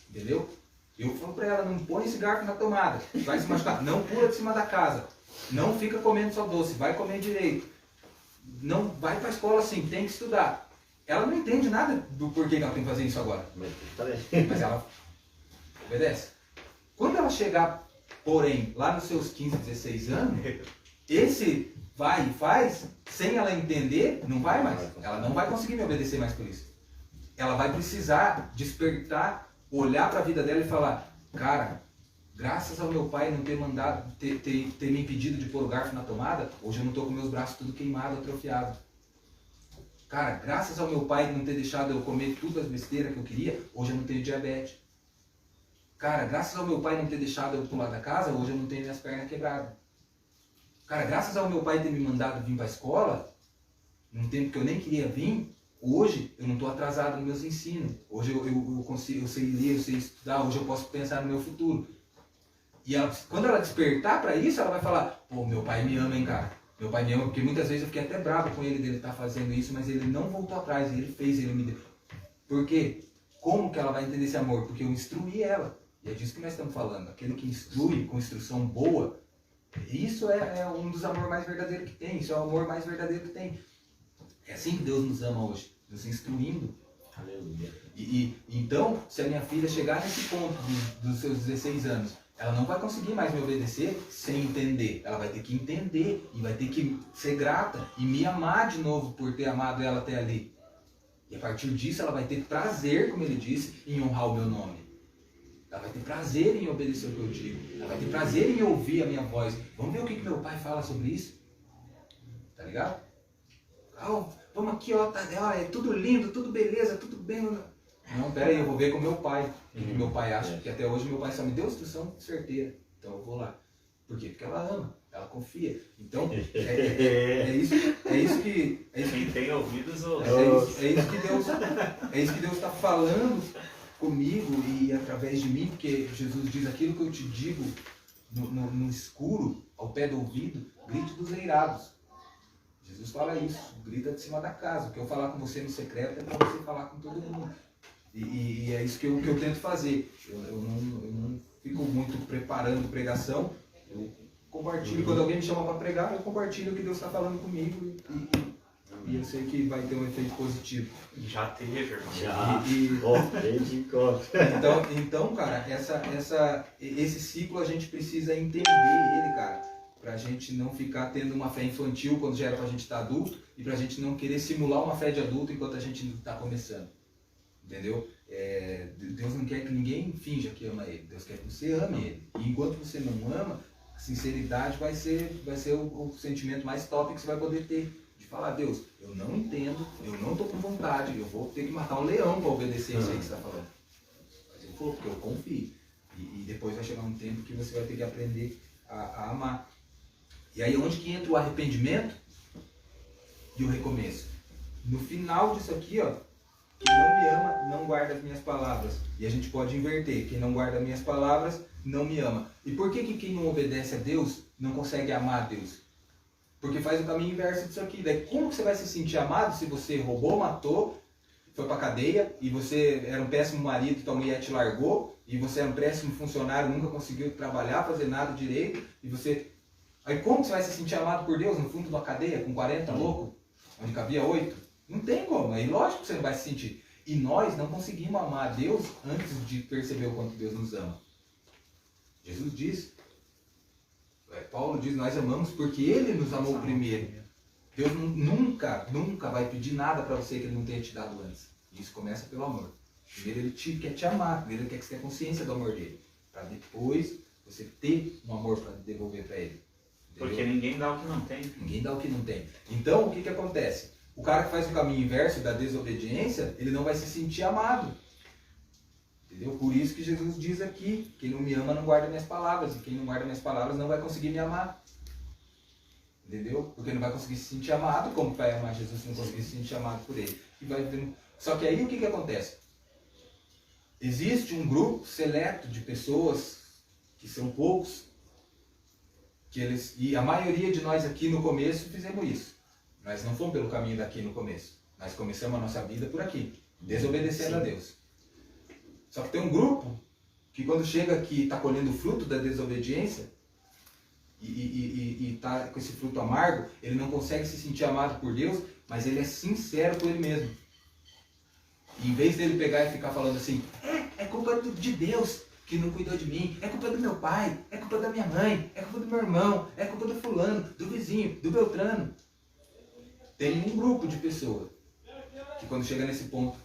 Entendeu? Eu falo para ela, não põe esse garfo na tomada, vai se machucar, não pula de cima da casa, não fica comendo só doce, vai comer direito. Não vai para a escola assim, tem que estudar. Ela não entende nada do porquê que ela tem que fazer isso agora. Mas ela obedece. Quando ela chegar, porém, lá nos seus 15, 16 anos, esse vai e faz, sem ela entender, não vai mais. Ela não vai conseguir me obedecer mais por isso. Ela vai precisar despertar, olhar para a vida dela e falar, cara, graças ao meu pai não ter mandado, ter me impedido de pôr o garfo na tomada, hoje eu não estou com meus braços tudo queimado, atrofiado. Cara, graças ao meu pai não ter deixado eu comer tudo as besteiras que eu queria, hoje eu não tenho diabetes. Cara, graças ao meu pai não ter deixado eu pular da casa, hoje eu não tenho minhas pernas quebradas. Cara, graças ao meu pai ter me mandado vir para a escola, num tempo que eu nem queria vir, hoje eu não estou atrasado nos meus ensinos. Hoje eu sei ler, eu sei estudar, hoje eu posso pensar no meu futuro. E ela, quando ela despertar para isso, ela vai falar, pô, meu pai me ama, hein, cara. Meu pai me ama, porque muitas vezes eu fiquei até bravo com ele dele estar fazendo isso, mas ele não voltou atrás, ele fez, ele me deu. Por quê? Como que ela vai entender esse amor? Porque eu instruí ela. E é disso que nós estamos falando. Aquele que instrui com instrução boa, isso é um dos amores mais verdadeiros que tem. Isso é o amor mais verdadeiro que tem. É assim que Deus nos ama hoje, nos instruindo. Aleluia. Então, se a minha filha chegar nesse ponto dos seus 16 anos, ela não vai conseguir mais me obedecer sem entender. Ela vai ter que entender e vai ter que ser grata e me amar de novo por ter amado ela até ali. E a partir disso ela vai ter prazer, como ele disse, em honrar o meu nome. Ela vai ter prazer em obedecer o que eu digo. Ela vai ter prazer em ouvir a minha voz. Vamos ver o que meu pai fala sobre isso? Tá ligado? Vamos aqui, é tudo lindo, tudo beleza, tudo bem. Não, pera aí, eu vou ver com meu pai. O que meu pai acha? Porque até hoje meu pai só me deu instrução certeira. Então eu vou lá. Por quê? Porque ela ama, ela confia. Então, é isso que Quem tem ouvidos ou... é isso que Deus está falando comigo e através de mim, porque Jesus diz aquilo que eu te digo no escuro, ao pé do ouvido, grite dos eirados. Jesus fala isso, grita de cima da casa. O que eu falar com você no secreto é para você falar com todo mundo. E é isso que eu tento fazer. Eu não fico muito preparando pregação. Eu compartilho, quando alguém me chama para pregar, eu compartilho o que Deus está falando comigo e eu sei que vai ter um efeito positivo. Já teve, irmão. Já. Então, cara, esse ciclo a gente precisa entender ele, cara, pra gente não ficar tendo uma fé infantil quando já era pra gente estar adulto e pra gente não querer simular uma fé de adulto enquanto a gente está começando. Entendeu? Deus não quer que ninguém finja que ama ele. Deus quer que você ame ele. E enquanto você não ama, a sinceridade vai ser o sentimento mais top que você vai poder ter. De falar, Deus, eu não entendo, eu não estou com vontade, eu vou ter que matar um leão para obedecer isso aí que você está falando. Mas eu vou, porque eu confio. E depois vai chegar um tempo que você vai ter que aprender a amar. E aí onde que entra o arrependimento e o recomeço? No final disso aqui, ó, quem não me ama, não guarda as minhas palavras. E a gente pode inverter. Quem não guarda as minhas palavras, não me ama. E por que quem não obedece a Deus, não consegue amar a Deus? Porque faz o caminho inverso disso aqui. Daí como que você vai se sentir amado se você roubou, matou, foi pra cadeia, e você era um péssimo marido, tua mulher te largou, e você era um péssimo funcionário, nunca conseguiu trabalhar, fazer nada direito, e você Aí como você vai se sentir amado por Deus no fundo de uma cadeia com 40 loucos, onde cabia 8? Não tem como, aí lógico que você não vai se sentir. E nós não conseguimos amar a Deus antes de perceber o quanto Deus nos ama. Jesus diz, Paulo diz, nós amamos porque Ele nos amou primeiro. Deus nunca vai pedir nada para você que Ele não tenha te dado antes. Isso começa pelo amor. Primeiro Ele quer te amar, primeiro Ele quer que você tenha consciência do amor dele. Para depois você ter um amor para devolver para Ele. Entendeu? Porque ninguém dá o que não tem. Ninguém dá o que não tem. Então, o que acontece? O cara que faz o caminho inverso da desobediência, ele não vai se sentir amado. Entendeu? Por isso que Jesus diz aqui, quem não me ama não guarda minhas palavras, e quem não guarda minhas palavras não vai conseguir me amar. Entendeu? Porque não vai conseguir se sentir amado, como vai amar Jesus se não conseguir se sentir amado por Ele. E vai vendo... Só que aí o que acontece? Existe um grupo seleto de pessoas, que são poucos, e a maioria de nós aqui no começo fizemos isso. Nós não fomos pelo caminho daqui no começo. Nós começamos a nossa vida por aqui, desobedecendo a Deus. Só que tem um grupo que quando chega aqui está colhendo o fruto da desobediência e está com esse fruto amargo, ele não consegue se sentir amado por Deus, mas ele é sincero com ele mesmo. E em vez dele pegar e ficar falando assim, é culpa de Deus que não cuidou de mim, é culpa do meu pai, é culpa da minha mãe, é culpa do meu irmão, é culpa do fulano, do vizinho, do Beltrano. Tem um grupo de pessoas que quando chega nesse ponto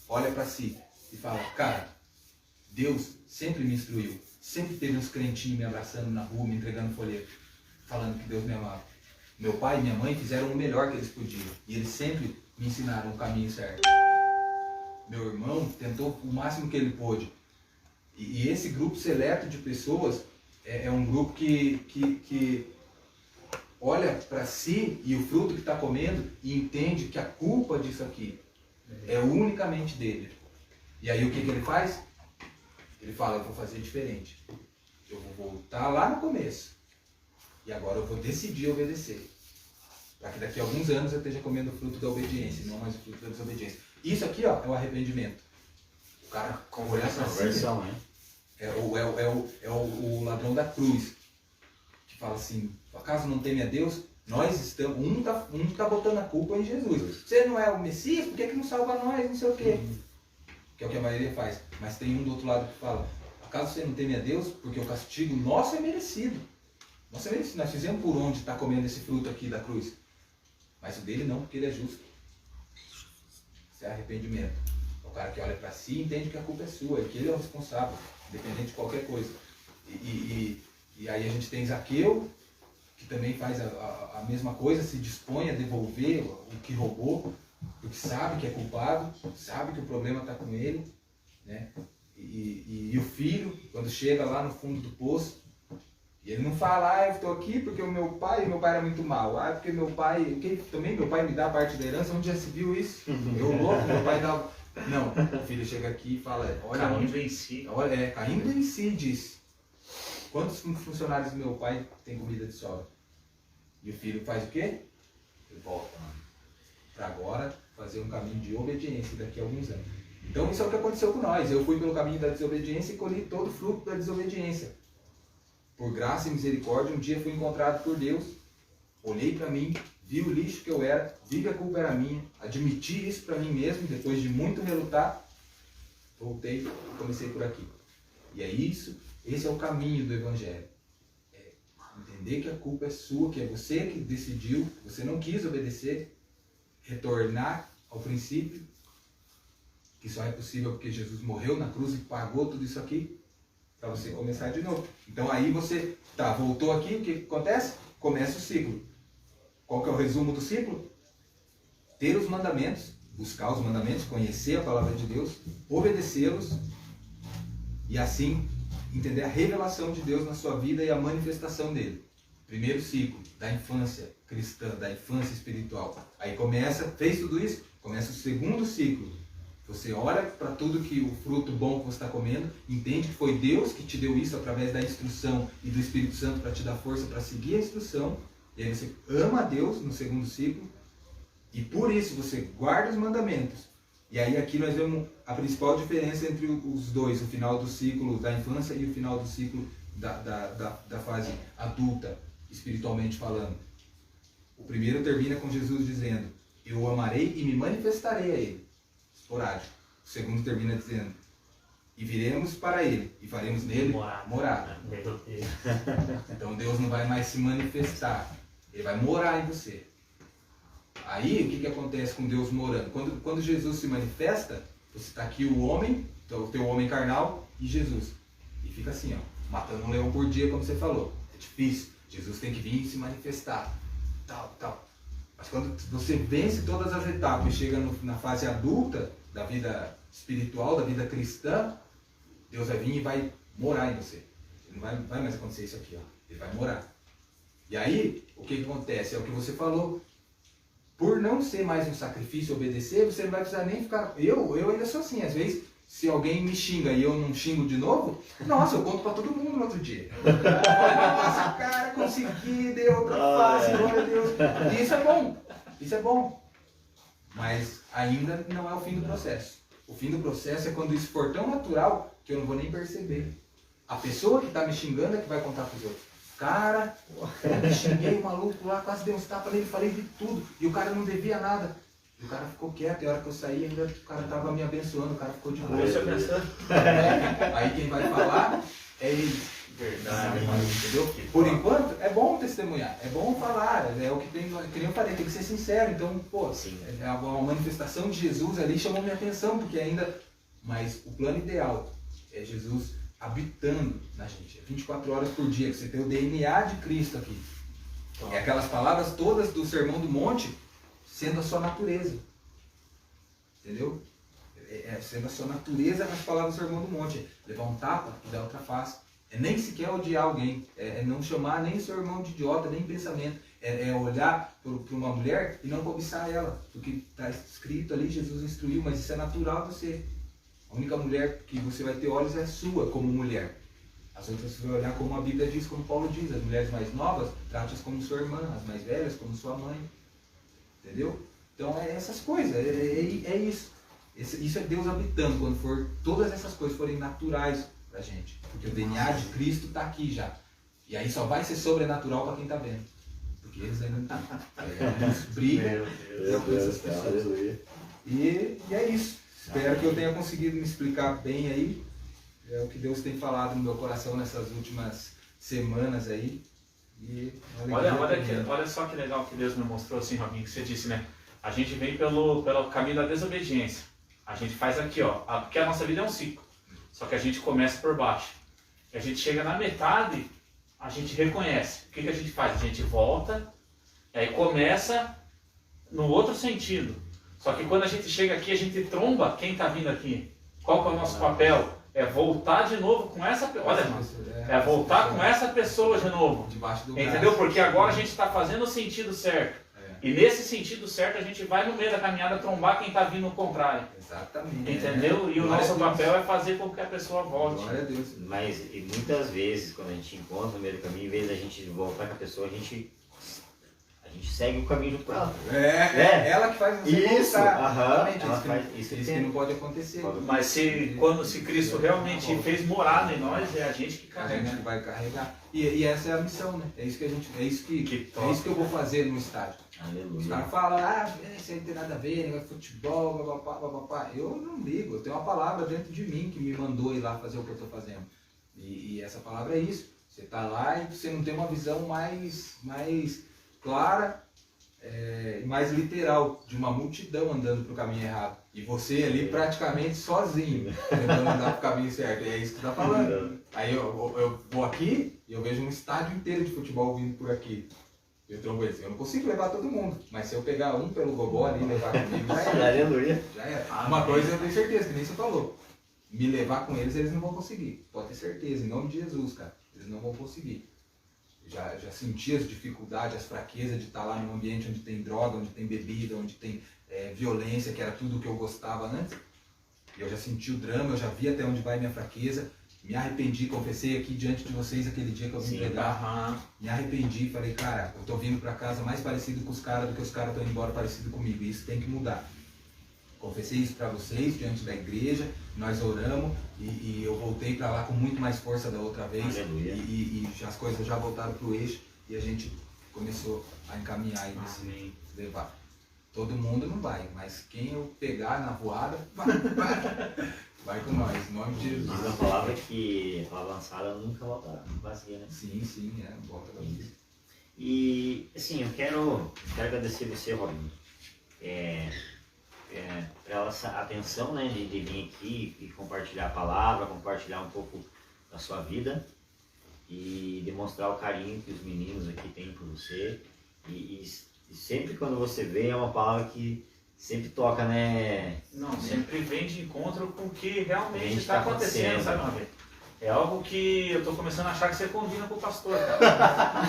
olha para si e fala, cara, Deus sempre me instruiu, sempre teve uns crentinhos me abraçando na rua, me entregando folheto, falando que Deus me amava. Meu pai e minha mãe fizeram o melhor que eles podiam e eles sempre me ensinaram o caminho certo. Meu irmão tentou o máximo que ele pôde. E esse grupo seleto de pessoas é um grupo que olha para si e o fruto que está comendo e entende que a culpa disso aqui é unicamente dele. E aí o que ele faz? Ele fala, eu vou fazer diferente. Eu vou voltar lá no começo. E agora eu vou decidir obedecer. Para que daqui a alguns anos eu esteja comendo o fruto da obediência, não mais o fruto da desobediência. Isso aqui ó, é o arrependimento. O cara olhar para si. É o ladrão da cruz. Que fala assim, acaso não teme a Deus? Nós estamos, um tá botando a culpa em Jesus. Você não é o Messias, por que não salva nós? Não sei o quê. Que é o que a maioria faz. Mas tem um do outro lado que fala, acaso você não teme a Deus? Porque o castigo nosso é merecido. Nosso é merecido. Nós fizemos por onde está comendo esse fruto aqui da cruz. Mas o dele não, porque ele é justo. Isso é arrependimento. É o cara que olha para si e entende que a culpa é sua, que ele é o responsável, independente de qualquer coisa. E aí a gente tem Zaqueu, que também faz a mesma coisa, se dispõe a devolver o que roubou, porque sabe que é culpado, sabe que o problema está com ele, né? E o filho, quando chega lá no fundo do poço, e ele não fala, eu estou aqui porque o meu pai era muito mal, porque meu pai me dá parte da herança, onde já se viu isso? Eu louco, meu pai dá... Não, o filho chega aqui e fala, olha, Caindo em si. Olha, caindo em si, diz. Quantos funcionários do meu pai tem comida de sobra? E o filho faz o quê? Ele volta para agora fazer um caminho de obediência daqui a alguns anos. Então isso é o que aconteceu com nós. Eu fui pelo caminho da desobediência e colhi todo o fruto da desobediência. Por graça e misericórdia, um dia fui encontrado por Deus, olhei para mim, vi o lixo que eu era, vi que a culpa era minha, admiti isso para mim mesmo, depois de muito relutar, voltei e comecei por aqui. E é isso, esse é o caminho do Evangelho. É entender que a culpa é sua, que é você que decidiu, você não quis obedecer, retornar ao princípio, que só é possível porque Jesus morreu na cruz e pagou tudo isso aqui, para você começar de novo. Então aí você, voltou aqui, o que acontece? Começa o ciclo. Qual que é o resumo do ciclo? Ter os mandamentos, buscar os mandamentos, conhecer a palavra de Deus, obedecê-los e assim entender a revelação de Deus na sua vida e a manifestação dele. Primeiro ciclo da infância cristã, da infância espiritual. Aí fez tudo isso, começa o segundo ciclo. Você olha para tudo que o fruto bom que você está comendo, entende que foi Deus que te deu isso através da instrução e do Espírito Santo para te dar força para seguir a instrução. E aí você ama a Deus no segundo ciclo e por isso você guarda os mandamentos. E aí aqui nós vemos a principal diferença entre os dois, o final do ciclo da infância e o final do ciclo da fase adulta. espiritualmente falando. O primeiro termina com Jesus dizendo, eu o amarei e me manifestarei a ele. Esporádico. O segundo termina dizendo, e viremos para ele, e faremos nele morada. Então Deus não vai mais se manifestar, ele vai morar em você. Aí, o que acontece com Deus morando? Quando Jesus se manifesta, você está aqui o homem, então, o teu homem carnal e Jesus. E fica assim, ó, matando um leão por dia, como você falou. É difícil. Jesus tem que vir e se manifestar. Tal. Mas quando você vence todas as etapas e chega na fase adulta da vida espiritual, da vida cristã, Deus vai vir e vai morar em você. Não vai mais acontecer isso aqui, ó. Ele vai morar. E aí, o que acontece? É o que você falou. Por não ser mais um sacrifício, obedecer, você não vai precisar nem ficar... Eu ainda sou assim, às vezes, se alguém me xinga e eu não xingo de novo, nossa, eu conto pra todo mundo no outro dia. Nossa, cara, consegui, deu outra face, glória a Deus. E isso é bom. Mas ainda não é o fim do processo. O fim do processo é quando isso for tão natural que eu não vou nem perceber. A pessoa que está me xingando é que vai contar para os outros. Cara, eu me xinguei o maluco lá, quase dei uns tapas nele, falei de tudo. E o cara não devia nada. E o cara ficou quieto. E a hora que eu saí, ainda o cara estava me abençoando. O cara ficou de boa. Aí quem vai falar é ele. Verdade. Entendeu? Por enquanto, é bom testemunhar. É bom falar. É o que tem, que nem eu falei, tem que ser sincero. Então, pô, é uma manifestação de Jesus ali chamou minha atenção. Porque ainda... Mas o plano ideal é Jesus habitando na gente. É 24 horas por dia, que você tem o DNA de Cristo aqui. É aquelas palavras todas do Sermão do Monte sendo a sua natureza. Entendeu? Sendo a sua natureza as palavras do Sermão do Monte. Levar um tapa e dar outra face. É nem sequer odiar alguém. É não chamar nem seu irmão de idiota, nem pensamento. É olhar para uma mulher e não cobiçar ela. Porque está escrito ali, Jesus instruiu, mas isso é natural de você. A única mulher que você vai ter olhos é a sua, como mulher. As outras você vai olhar como a Bíblia diz, como Paulo diz. As mulheres mais novas, trate-as como sua irmã. As mais velhas, como sua mãe. Entendeu? Então é essas coisas, é isso. Isso é Deus habitando, quando todas essas coisas forem naturais pra gente. Porque o DNA de Cristo está aqui já. E aí só vai ser sobrenatural para quem está vendo. Porque eles ainda não estão. Isso brilha com essas pessoas. E é isso. Espero que eu tenha conseguido me explicar bem aí. É o que Deus tem falado no meu coração nessas últimas semanas aí. E olha só que legal que Deus me mostrou assim, Robinho, que você disse, né? A gente vem pelo caminho da desobediência. A gente faz aqui, ó, porque a nossa vida é um ciclo. Só que a gente começa por baixo. E a gente chega na metade, a gente reconhece. O que a gente faz? A gente volta, e aí começa no outro sentido. Só que quando a gente chega aqui, a gente tromba quem está vindo aqui. Qual que é o nosso papel? É voltar de novo com essa pessoa. Olha, irmão, é voltar com essa pessoa de novo. Entendeu? Porque agora a gente está fazendo o sentido certo. E nesse sentido certo, a gente vai no meio da caminhada trombar quem está vindo no contrário. Exatamente. Entendeu? E o nosso papel é fazer com que a pessoa volte. Glória a Deus. Mas e muitas vezes, quando a gente encontra no meio do caminho, em vez da gente voltar com a pessoa, a gente segue o caminho junto com ela. Ela que faz você isso. Isso que não pode acontecer. Mas se Cristo realmente fez morada em nós, é a gente que carrega. A gente vai carregar. E essa é a missão, né? É isso que eu vou fazer no estádio. Aleluia. Os caras falam, isso aí não tem nada a ver, negócio de futebol, papapá. Eu não ligo, eu tenho uma palavra dentro de mim que me mandou ir lá fazer o que eu estou fazendo. E essa palavra é isso. Você está lá e você não tem uma visão mais clara e mais literal de uma multidão andando para o caminho errado. E você ali praticamente sozinho, tentando andar para o caminho certo. E é isso que você está falando. Aí eu vou aqui e eu vejo um estádio inteiro de futebol vindo por aqui. Eu não consigo levar todo mundo, mas se eu pegar um pelo gogó ali e levar comigo, já era. Uma coisa eu tenho certeza, que nem você falou. Me levar com eles não vão conseguir. Pode ter certeza, em nome de Jesus, cara. Eles não vão conseguir. Já senti as dificuldades, as fraquezas de estar lá num ambiente onde tem droga, onde tem bebida, onde tem violência, que era tudo o que eu gostava antes. E eu já senti o drama, eu já vi até onde vai minha fraqueza. Me arrependi, confessei aqui diante de vocês aquele dia que eu vim pregar. Me arrependi, falei, cara, eu tô vindo pra casa mais parecido com os caras do que os caras estão indo embora parecido comigo. Isso tem que mudar. Confessei isso para vocês diante da igreja, nós oramos e eu voltei para lá com muito mais força da outra vez. E as coisas já voltaram pro eixo. e a gente começou a encaminhar e Amém. levar. Todo mundo não vai, mas quem eu pegar na voada, vai com nós, em nome de Jesus. Diz a palavra que a palavra lançada nunca volta vazia, né? Sim, volta da vida. E assim, eu quero agradecer você, Robinho, pela essa atenção, né, de vir aqui e compartilhar a palavra, compartilhar um pouco da sua vida e demonstrar o carinho que os meninos aqui têm por você. E sempre quando você vê é uma palavra que sempre toca, né? Não, sempre vem de encontro com o que realmente está está acontecendo, sabe, Robinho? É algo que eu tô começando a achar que você combina com o pastor, cara.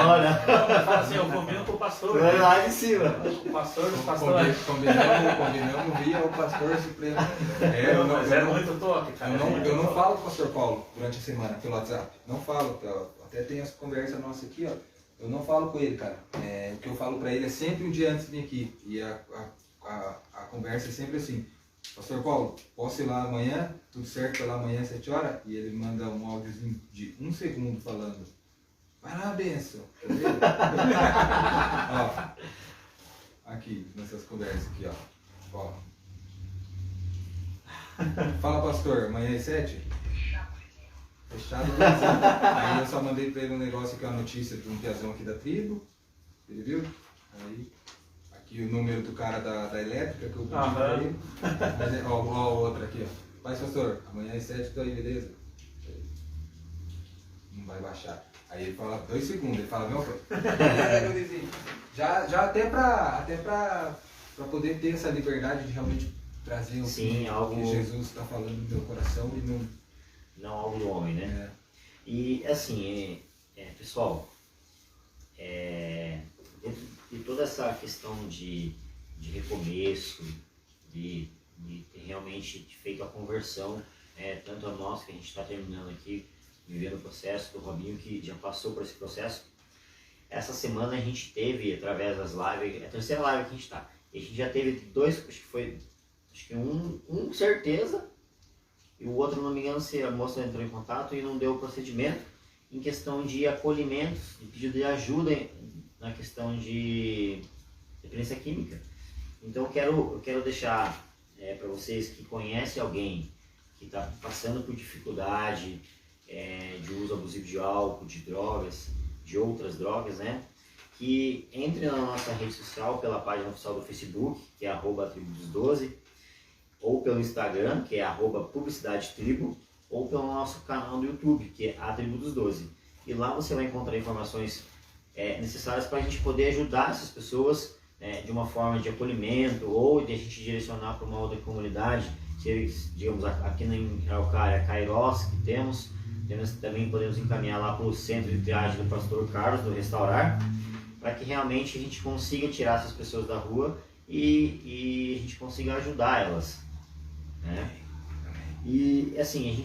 Olha, Fala assim, eu combino com o pastor. vai lá em cima. O pastor, os pastores. Combinamos via o pastor supremo. Mas é muito toque, cara. Eu não falo com o pastor Paulo durante a semana pelo WhatsApp. Não falo, até tem essa conversa nossa aqui, ó. Eu não falo com ele, cara. O que eu falo pra ele é sempre um dia antes de vir aqui. E a conversa é sempre assim. Pastor Paulo, posso ir lá amanhã? Tudo certo para lá amanhã às 7 horas? E ele manda um áudiozinho de 1 segundo falando. Vai lá, benção. Ó, aqui, nessas conversas aqui, ó. Fala, pastor, amanhã às 7? Fechado. Aí eu só mandei pra ele um negócio aqui, uma notícia de um piazão aqui da tribo. Ele viu? Aí, aqui o número do cara da elétrica que eu pedi pra ele. Mas, ó, o outro aqui, ó. Mas, pastor, amanhã às 7 tô aí, beleza? Não vai baixar. Aí ele fala 2 segundos, ele fala, meu pai. Já até pra poder ter essa liberdade de realmente trazer o Sim, que Jesus está falando no meu coração e não algo do homem, né? E assim, pessoal, dentro de toda essa questão de recomeço, de ter realmente feito a conversão, tanto a nossa, que a gente está terminando aqui, vivendo o processo, do Robinho que já passou por esse processo. Essa semana a gente teve, através das lives, é a terceira live que a gente está, e a gente já teve 2, acho que um certeza, e o outro, não me engano, se a moça entrou em contato e não deu o procedimento, em questão de acolhimentos, de pedido de ajuda na questão de dependência química. Então eu quero deixar para vocês que conhecem alguém que está passando por dificuldade de uso abusivo de álcool, de drogas, de outras drogas, né? Que entre na nossa rede social, pela página oficial do Facebook, que é @tribo212, ou pelo Instagram, que é @publicidadetribo, ou pelo nosso canal do YouTube, que é a Tribo dos 12. E lá você vai encontrar informações necessárias para a gente poder ajudar essas pessoas de uma forma de acolhimento, ou de a gente direcionar para uma outra comunidade, digamos, aqui em Araucária, Kairos, que temos também podemos encaminhar lá para o centro de triagem do pastor Carlos, do Restaurar, para que realmente a gente consiga tirar essas pessoas da rua e a gente consiga ajudar elas. Né? E assim,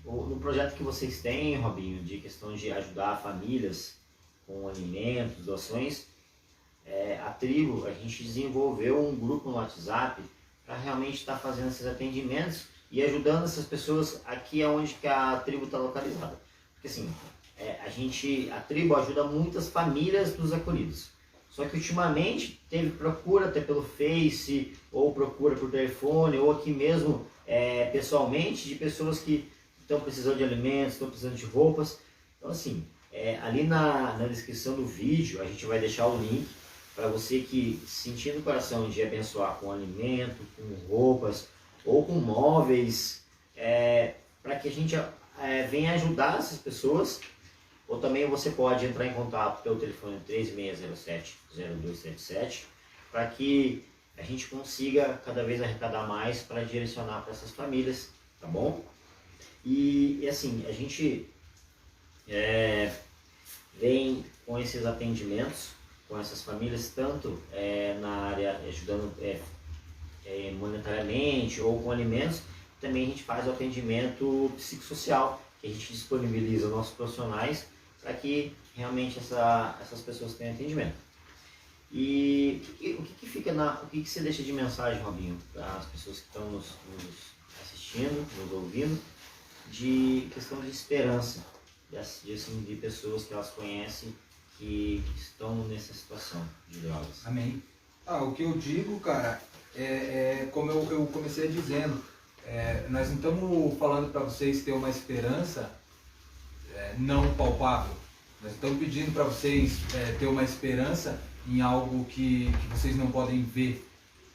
no projeto que vocês têm, Robinho, de questão de ajudar famílias com alimentos, doações, a tribo, a gente desenvolveu um grupo no WhatsApp para realmente estar fazendo esses atendimentos e ajudando essas pessoas aqui onde que a tribo está localizada. Porque assim, a tribo ajuda muitas famílias dos acolhidos. Só que ultimamente teve procura até pelo Face, ou procura por telefone, ou aqui mesmo pessoalmente, de pessoas que estão precisando de alimentos, estão precisando de roupas. Então assim, ali na descrição do vídeo a gente vai deixar o link para você que sentir no coração de abençoar com alimento, com roupas, ou com móveis, para que a gente venha ajudar essas pessoas. Ou também você pode entrar em contato pelo telefone 3607-0277, para que a gente consiga cada vez arrecadar mais para direcionar para essas famílias, tá bom? E assim, a gente vem com esses atendimentos com essas famílias, tanto na área ajudando monetariamente ou com alimentos. Também a gente faz o atendimento psicossocial, que a gente disponibiliza nossos profissionais para que realmente essas pessoas tenham atendimento. E o que você deixa de mensagem, Robinho, para as pessoas que estão nos assistindo, nos ouvindo, de questão de esperança? de pessoas que elas conhecem que estão nessa situação de drogas. Amém. O que eu digo, cara, como eu comecei dizendo, nós não estamos falando para vocês ter uma esperança não palpável. Nós estamos pedindo para vocês ter uma esperança em algo que vocês não podem ver.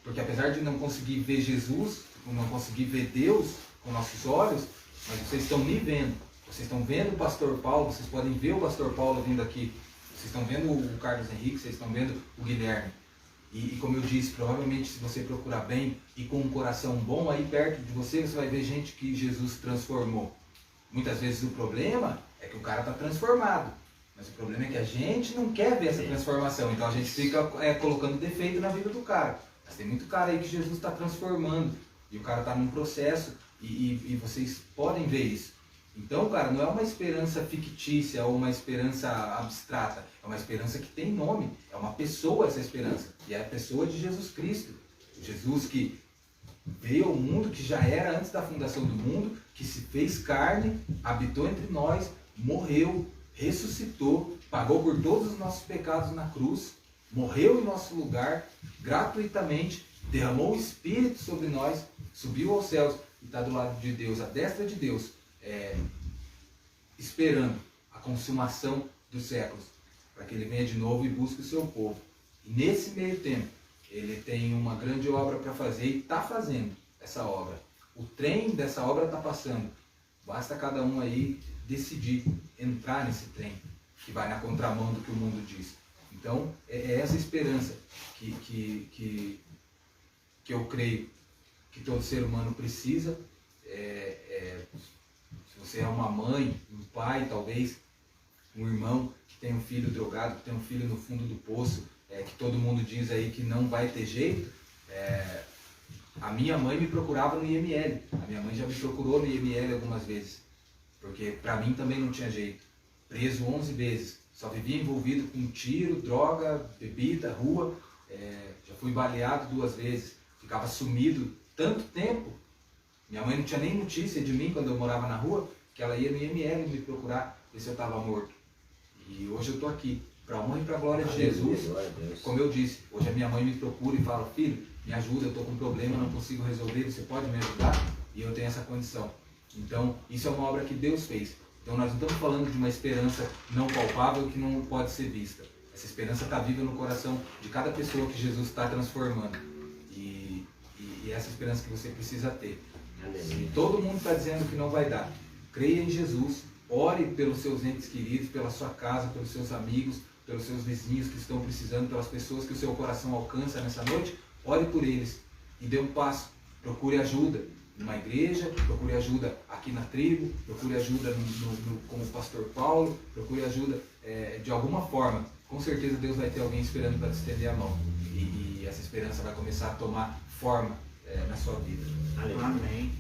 Porque apesar de não conseguir ver Jesus, não conseguir ver Deus com nossos olhos, mas vocês estão me vendo. Vocês estão vendo o pastor Paulo, vocês podem ver o pastor Paulo vindo aqui. Vocês estão vendo o Carlos Henrique, vocês estão vendo o Guilherme. E como eu disse, provavelmente se você procurar bem e com um coração bom, aí perto de você, você vai ver gente que Jesus transformou. Muitas vezes o problema é que o cara está transformado. Mas o problema é que a gente não quer ver essa transformação. Então a gente fica colocando defeito na vida do cara. Mas tem muito cara aí que Jesus está transformando. E o cara está num processo e vocês podem ver isso. Então, cara, não é uma esperança fictícia ou uma esperança abstrata. É uma esperança que tem nome. É uma pessoa essa esperança. E é a pessoa de Jesus Cristo. Jesus que veio ao mundo, que já era antes da fundação do mundo, que se fez carne, habitou entre nós, morreu, ressuscitou, pagou por todos os nossos pecados na cruz, morreu em nosso lugar, gratuitamente, derramou o Espírito sobre nós, subiu aos céus e está do lado de Deus, à destra de Deus, esperando a consumação dos séculos, para que ele venha de novo e busque o seu povo. E nesse meio tempo, ele tem uma grande obra para fazer e está fazendo essa obra. O trem dessa obra está passando. Basta cada um aí decidir entrar nesse trem, que vai na contramão do que o mundo diz. Então, é essa esperança que eu creio que todo ser humano precisa. Se você é uma mãe, um pai, talvez, um irmão que tem um filho drogado, que tem um filho no fundo do poço, que todo mundo diz aí que não vai ter jeito, a minha mãe me procurava no IML. A minha mãe já me procurou no IML algumas vezes, porque para mim também não tinha jeito. Preso 11 vezes, só vivia envolvido com tiro, droga, bebida, rua, já fui baleado 2 vezes, ficava sumido tanto tempo. Minha mãe não tinha nem notícia de mim quando eu morava na rua, que ela ia no IML me procurar, ver se eu estava morto. E hoje eu estou aqui, para a honra e para a glória de Jesus. Como eu disse, hoje a minha mãe me procura e fala: filho, me ajuda, eu estou com um problema, não consigo resolver, você pode me ajudar? E eu tenho essa condição. Então, isso é uma obra que Deus fez. Então, nós não estamos falando de uma esperança não palpável que não pode ser vista. Essa esperança está viva no coração de cada pessoa que Jesus está transformando. E essa esperança que você precisa ter. Se todo mundo está dizendo que não vai dar, creia em Jesus, ore pelos seus entes queridos, pela sua casa, pelos seus amigos, pelos seus vizinhos que estão precisando, pelas pessoas que o seu coração alcança nessa noite, ore por eles e dê um passo, procure ajuda numa igreja, procure ajuda aqui na tribo, procure ajuda como o pastor Paulo, procure ajuda de alguma forma. Com certeza Deus vai ter alguém esperando para te estender a mão e essa esperança vai começar a tomar forma na sua vida. Amém.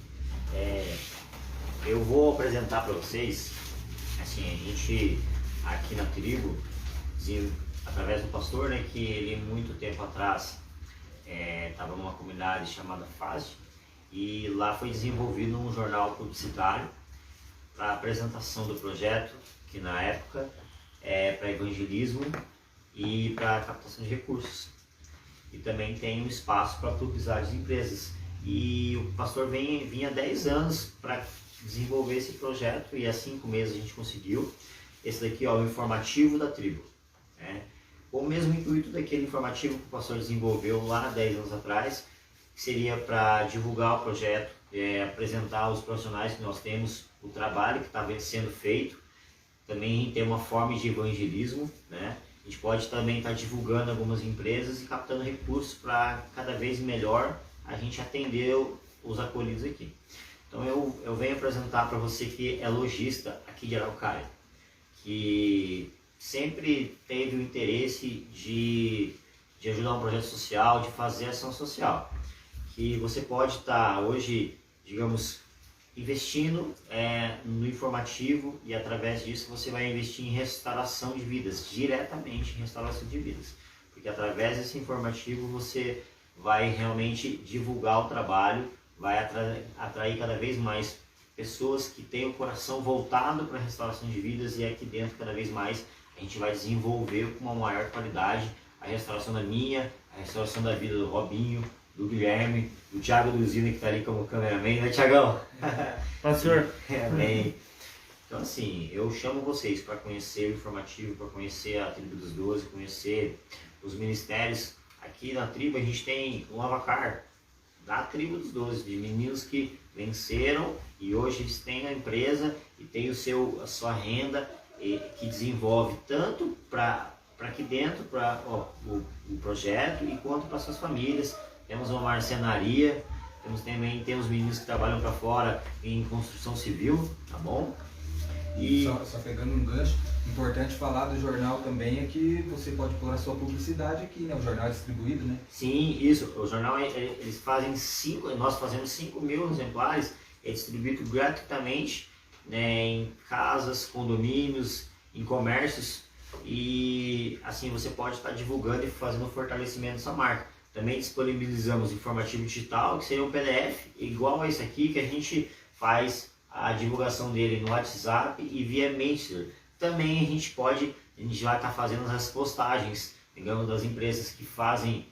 Eu vou apresentar para vocês, assim, a gente aqui na tribo, através do pastor, né, que ele muito tempo atrás estava numa comunidade chamada FASD, e lá foi desenvolvido um jornal publicitário para apresentação do projeto, que na época para evangelismo e para captação de recursos. E também tem um espaço para publicidade de empresas. E o pastor vinha há 10 anos para desenvolver esse projeto, e há 5 meses a gente conseguiu. Esse daqui é o informativo da tribo. O mesmo intuito daquele informativo que o pastor desenvolveu lá há 10 anos atrás, que seria para divulgar o projeto, apresentar aos profissionais que nós temos o trabalho que está sendo feito, também ter uma forma de evangelismo, né? A gente pode também estar divulgando algumas empresas e captando recursos para cada vez melhor a gente atender os acolhidos aqui. Então eu venho apresentar para você que é lojista aqui de Araucária, que sempre teve o interesse de ajudar um projeto social, de fazer ação social. Que você pode estar hoje, digamos, investindo no informativo, e através disso você vai investir em restauração de vidas, diretamente em restauração de vidas. Porque através desse informativo você vai realmente divulgar o trabalho, vai atrair cada vez mais pessoas que têm o coração voltado para a restauração de vidas, e aqui dentro cada vez mais a gente vai desenvolver com uma maior qualidade a restauração da minha, a restauração da vida do Robinho, do Guilherme, do Thiago Luzina, que está ali como cameraman, né, Thiagão? Pastor. Amém. Então, assim, eu chamo vocês para conhecer o informativo, para conhecer a Tribo dos 12, conhecer os ministérios. Aqui na tribo a gente tem um Lavacar da Tribo dos 12, de meninos que venceram e hoje eles têm a empresa e tem a sua renda, que desenvolve tanto para aqui dentro, para o projeto, e quanto para suas famílias. Temos uma marcenaria, temos meninos que trabalham para fora em construção civil, tá bom? E só pegando um gancho, importante falar do jornal também é que você pode pôr a sua publicidade aqui, né? O jornal é distribuído, né? Sim, isso. O jornal, eles fazem nós fazemos 5.000 exemplares, é distribuído gratuitamente, né, em casas, condomínios, em comércios, e assim você pode estar divulgando e fazendo o fortalecimento dessa marca. Também disponibilizamos informativo digital, que seria um PDF igual a esse aqui, que a gente faz a divulgação dele no WhatsApp e via Messenger. Também a gente vai estar fazendo as postagens, digamos, das empresas que fazem,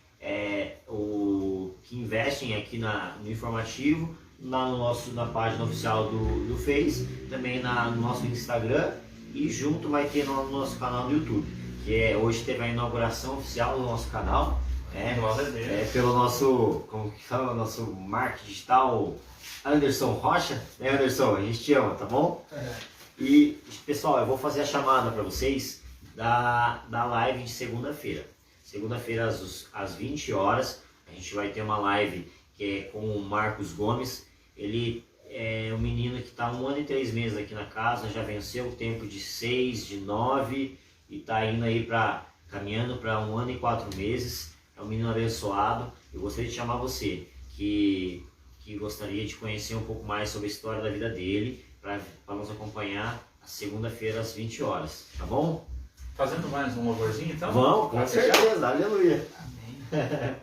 que investem aqui no informativo, na página oficial do Face, também no nosso Instagram, e junto vai ter no nosso canal do YouTube, que hoje teve a inauguração oficial do nosso canal, pelo nosso, como que fala, nosso marketing digital, Anderson Rocha, né, Anderson? A gente te ama, tá bom? E, pessoal, eu vou fazer a chamada para vocês da live de segunda-feira. Segunda-feira, às 20 horas, a gente vai ter uma live que é com o Marcos Gomes. Ele é um menino que está 1 ano e 3 meses aqui na casa, já venceu o tempo de 6, de 9 e está indo aí caminhando para 1 ano e 4 meses. É um menino abençoado. Eu gostaria de chamar você que gostaria de conhecer um pouco mais sobre a história da vida dele, para nos acompanhar a segunda-feira às 20 horas, tá bom? Fazendo mais um louvorzinho então? Vamos, com certeza, aleluia. Amém.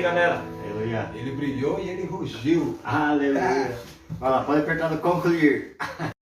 galera. Aleluia. Ele brilhou e ele rugiu. Aleluia. Olha lá, pode apertar no concluir.